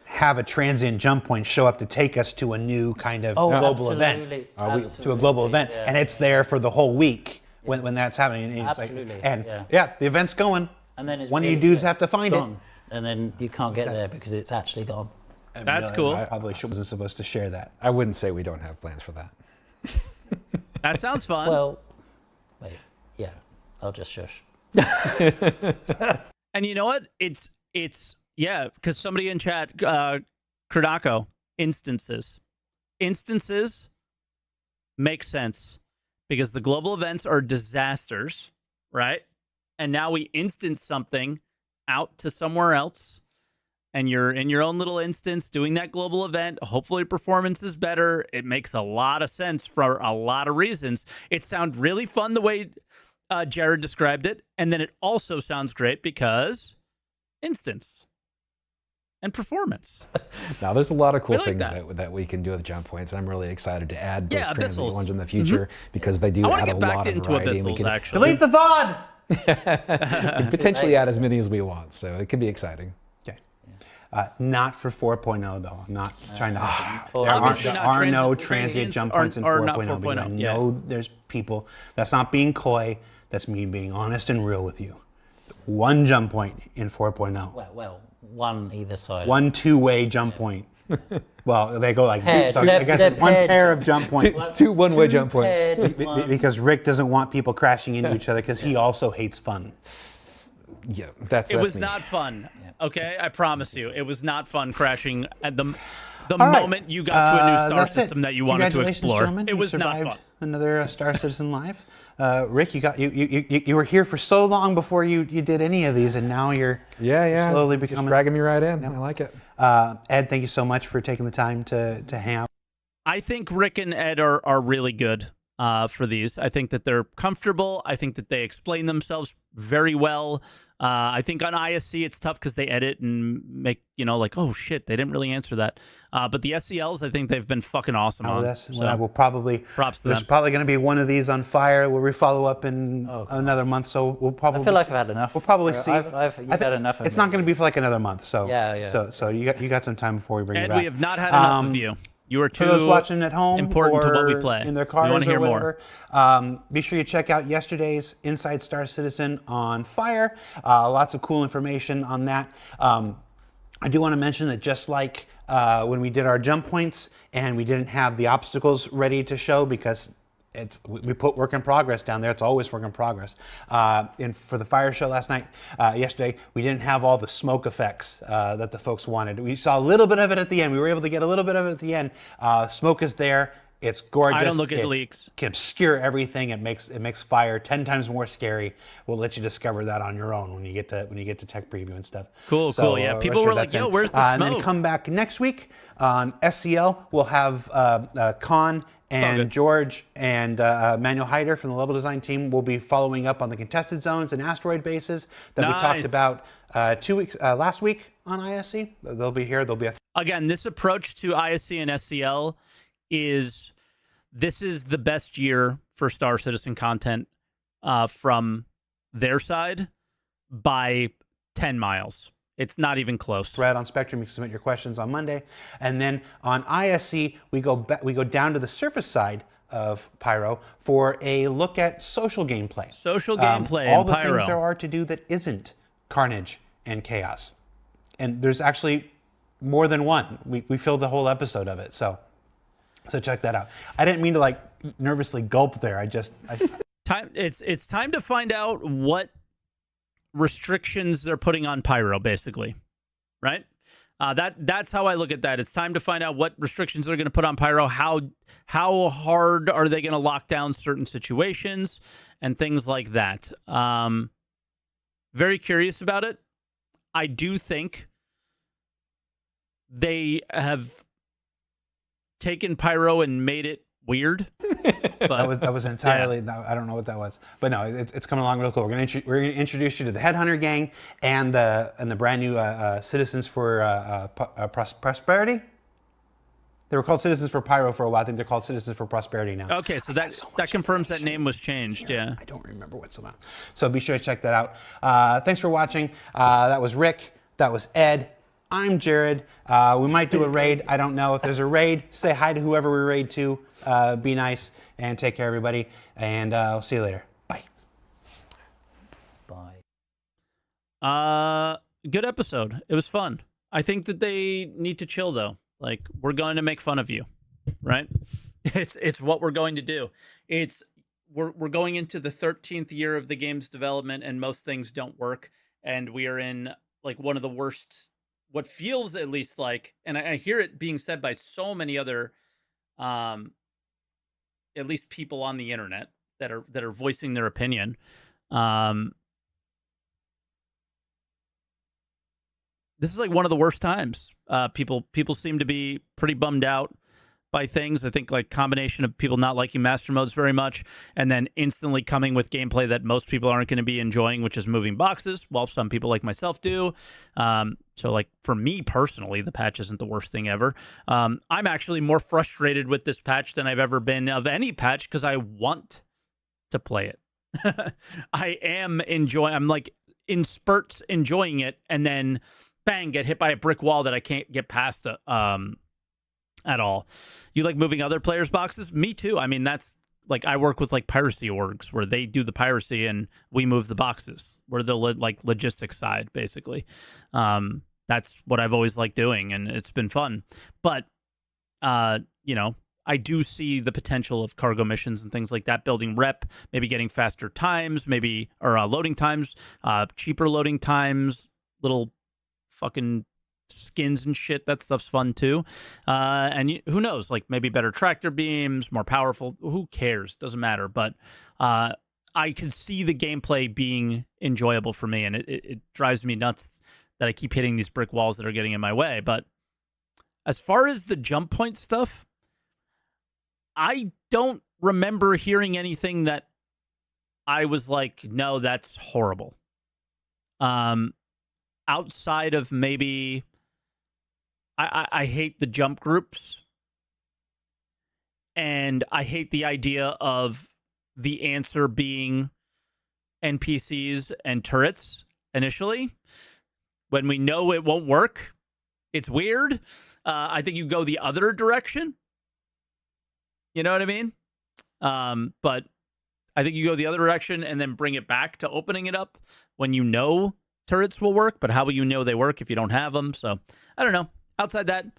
have a transient jump point show up to take us to a new kind of global event. To a global event. And it's there for the whole week when that's happening. And the event's going. And then one of you dudes have to find it. And then you can't get there because it's actually gone. That's cool. I probably wasn't supposed to share that. I wouldn't say we don't have plans for that. That sounds fun. Well, wait, yeah, I'll just shush. And you know what? It's because somebody in chat, Kradako, instances make sense because the global events are disasters, right? And now we instance something out to somewhere else, and you're in your own little instance doing that global event. Hopefully performance is better. It makes a lot of sense for a lot of reasons. It sounds really fun the way Jared described it, and then it also sounds great because instance and performance. Now, there's a lot of cool things that we can do with jump points. I'm really excited to add those transient ones in the future because they do add a lot of variety. We can actually delete the VOD. Potentially add as many as we want, so it could be exciting. Okay. Not for 4.0 though. I'm not trying to help. There are no transient jump points in 4.0 because I know there's people. That's not being coy. That's me being honest and real with you. One jump point in 4.0. Well, one either side. One two-way jump point. Well, they go like Paired. so. They're- I guess they're it's one paired. pair of jump points. Two one-way jump points. Paired one. Because Rick doesn't want people crashing into each other because he also hates fun. Yeah, that's It was me. not fun. Okay, I promise you, it was not fun crashing at the All right. moment you got to a new star That's it. system that you wanted to Congratulations, explore. gentlemen. It You was not survived fun. Another Star Citizen Live. Rick, you were here for so long before you did any of these, and now you're Yeah. slowly Just becoming. dragging me right in. I like it. Ed, thank you so much for taking the time to hang out. I think Rick and Ed are really good for these. I think that they're comfortable. I think that they explain themselves very well. I think on ISC it's tough because they edit and make, like, oh shit, they didn't really answer that. But the SCLs, I think they've been fucking awesome on. This. So, We'll probably props to there's them. probably going to be one of these on fire where we follow up in another month. So we'll probably. I feel like I've had enough. We'll probably see. You've had enough of It's me. not going to be for like another month. So Yeah. So you got some time before we bring you Ed, back. we have not had enough of you. You are too For those watching at home important or to what we play. in their We cars want to or hear whatever, more. be sure you check out yesterday's Inside Star Citizen on Fire. Lots of cool information on that. I do want to mention that just like when we did our jump points and we didn't have the obstacles ready to show because we put work in progress down there. It's always work in progress. And for the fire show yesterday, we didn't have all the smoke effects that the folks wanted. We saw a little bit of it at the end. We were able to get a little bit of it at the end. Smoke is there. It's gorgeous. I don't look at it leaks. Can obscure everything. It makes fire 10 times more scary. We'll let you discover that on your own when you get to tech preview and stuff. Cool. Yeah, people were like, "Yo, where's the And then smoke?" come back next week on SCL. We'll have Con and good. George and Manuel Hyder from the level design team will be following up on the contested zones and asteroid bases that we talked Nice. about last week on ISC. They'll be here. They'll be Again, this approach to ISC and SCL is the best year for Star Citizen content from their side by 10 miles. It's not even close. thread on Spectrum. You can submit your questions on Monday, and then on ISC we go down to the surface side of Pyro for a look at social gameplay. Social gameplay all in the Pyro. things there are to do that isn't carnage and chaos, and there's actually more than one. We filled the whole episode of it, so check that out. I didn't mean to like nervously gulp there. It's time to find out what restrictions they're putting on Pyro, basically, right? That's how I look at that. It's time to find out what restrictions they're going to put on Pyro. How hard are they going to lock down certain situations and things like that? Very curious about it. I do think they have taken Pyro and made it weird. But that was entirely. I don't know what that was, but no, it's coming along real cool. We're gonna introduce you to the Headhunter Gang and the brand new Citizens for Prosperity. They were called Citizens for Pyro for a while. I think they're called Citizens for Prosperity now. Okay, so that confirms that name was changed. Yeah. I don't remember what's about. So be sure to check that out. Thanks for watching. That was Rick. That was Ed. I'm Jared. We might do a raid. I don't know. If there's a raid, say hi to whoever we raid to. Be nice and take care, everybody. And we'll see you later. Bye. Bye. Good episode. It was fun. I think that they need to chill though. Like, we're going to make fun of you, right? It's what we're going to do. We're going into the 13th year of the game's development, and most things don't work. And we are in like one of the worst, what feels at least like, and I hear it being said by so many other, at least people on the internet that are voicing their opinion. This is like one of the worst times. People seem to be pretty bummed out by things. I think like combination of people not liking master modes very much, and then instantly coming with gameplay that most people aren't going to be enjoying, which is moving boxes. While some people like myself do. So like for me personally, the patch isn't the worst thing ever. I'm actually more frustrated with this patch than I've ever been of any patch because I want to play it. I am enjoying. I'm like in spurts enjoying it, and then bang, get hit by a brick wall that I can't get past at all. You like moving other players' boxes? Me too. I mean, that's like I work with like piracy orgs where they do the piracy and we move the boxes. We're the like logistics side, basically. That's what I've always liked doing, and it's been fun. But you know, I do see the potential of cargo missions and things like that, building rep, maybe getting faster times, maybe, or loading times, cheaper loading times, little fucking skins and shit. That stuff's fun too. And who knows, like maybe better tractor beams, more powerful. Who cares? Doesn't matter. But I could see the gameplay being enjoyable for me, and it drives me nuts that I keep hitting these brick walls that are getting in my way. But as far as the jump point stuff, I don't remember hearing anything that I was like, no, that's horrible. Outside of maybe, I hate the jump groups, and I hate the idea of the answer being NPCs and turrets initially. When we know it won't work, it's weird. I think you go the other direction. You know what I mean? But I think you go the other direction and then bring it back to opening it up when you know turrets will work. But how will you know they work if you don't have them? So I don't know. Outside that, it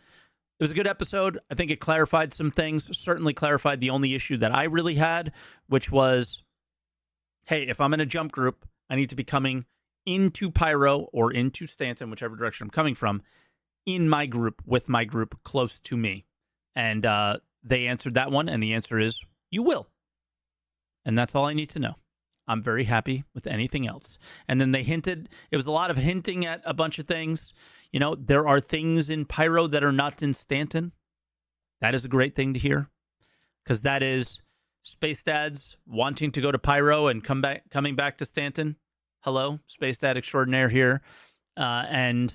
was a good episode. I think it clarified some things. Certainly clarified the only issue that I really had, which was, hey, if I'm in a jump group, I need to be coming into Pyro or into Stanton, whichever direction I'm coming from, in my group, with my group, close to me. And they answered that one, and the answer is, you will. And that's all I need to know. I'm very happy with anything else. And then they hinted, it was a lot of hinting at a bunch of things. You know, there are things in Pyro that are not in Stanton. That is a great thing to hear, because that is Space Dads wanting to go to Pyro and coming back to Stanton. Hello, Space Dad extraordinaire here. And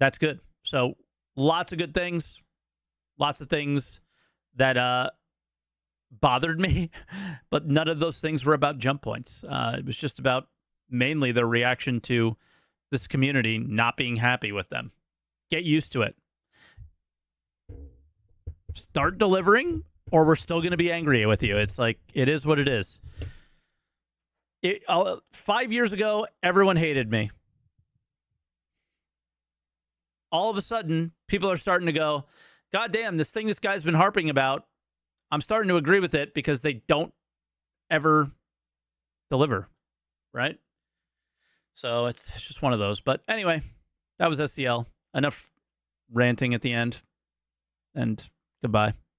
that's good. So lots of good things. Lots of things that bothered me, but none of those things were about jump points. It was just about mainly their reaction to this community not being happy with them. Get used to it. Start delivering, or we're still going to be angry with you. It's like, it is what it is. 5 years ago, everyone hated me. All of a sudden, people are starting to go, God damn, this thing this guy's been harping about, I'm starting to agree with it, because they don't ever deliver, right? So it's just one of those. But anyway, that was SCL. Enough ranting at the end, and goodbye.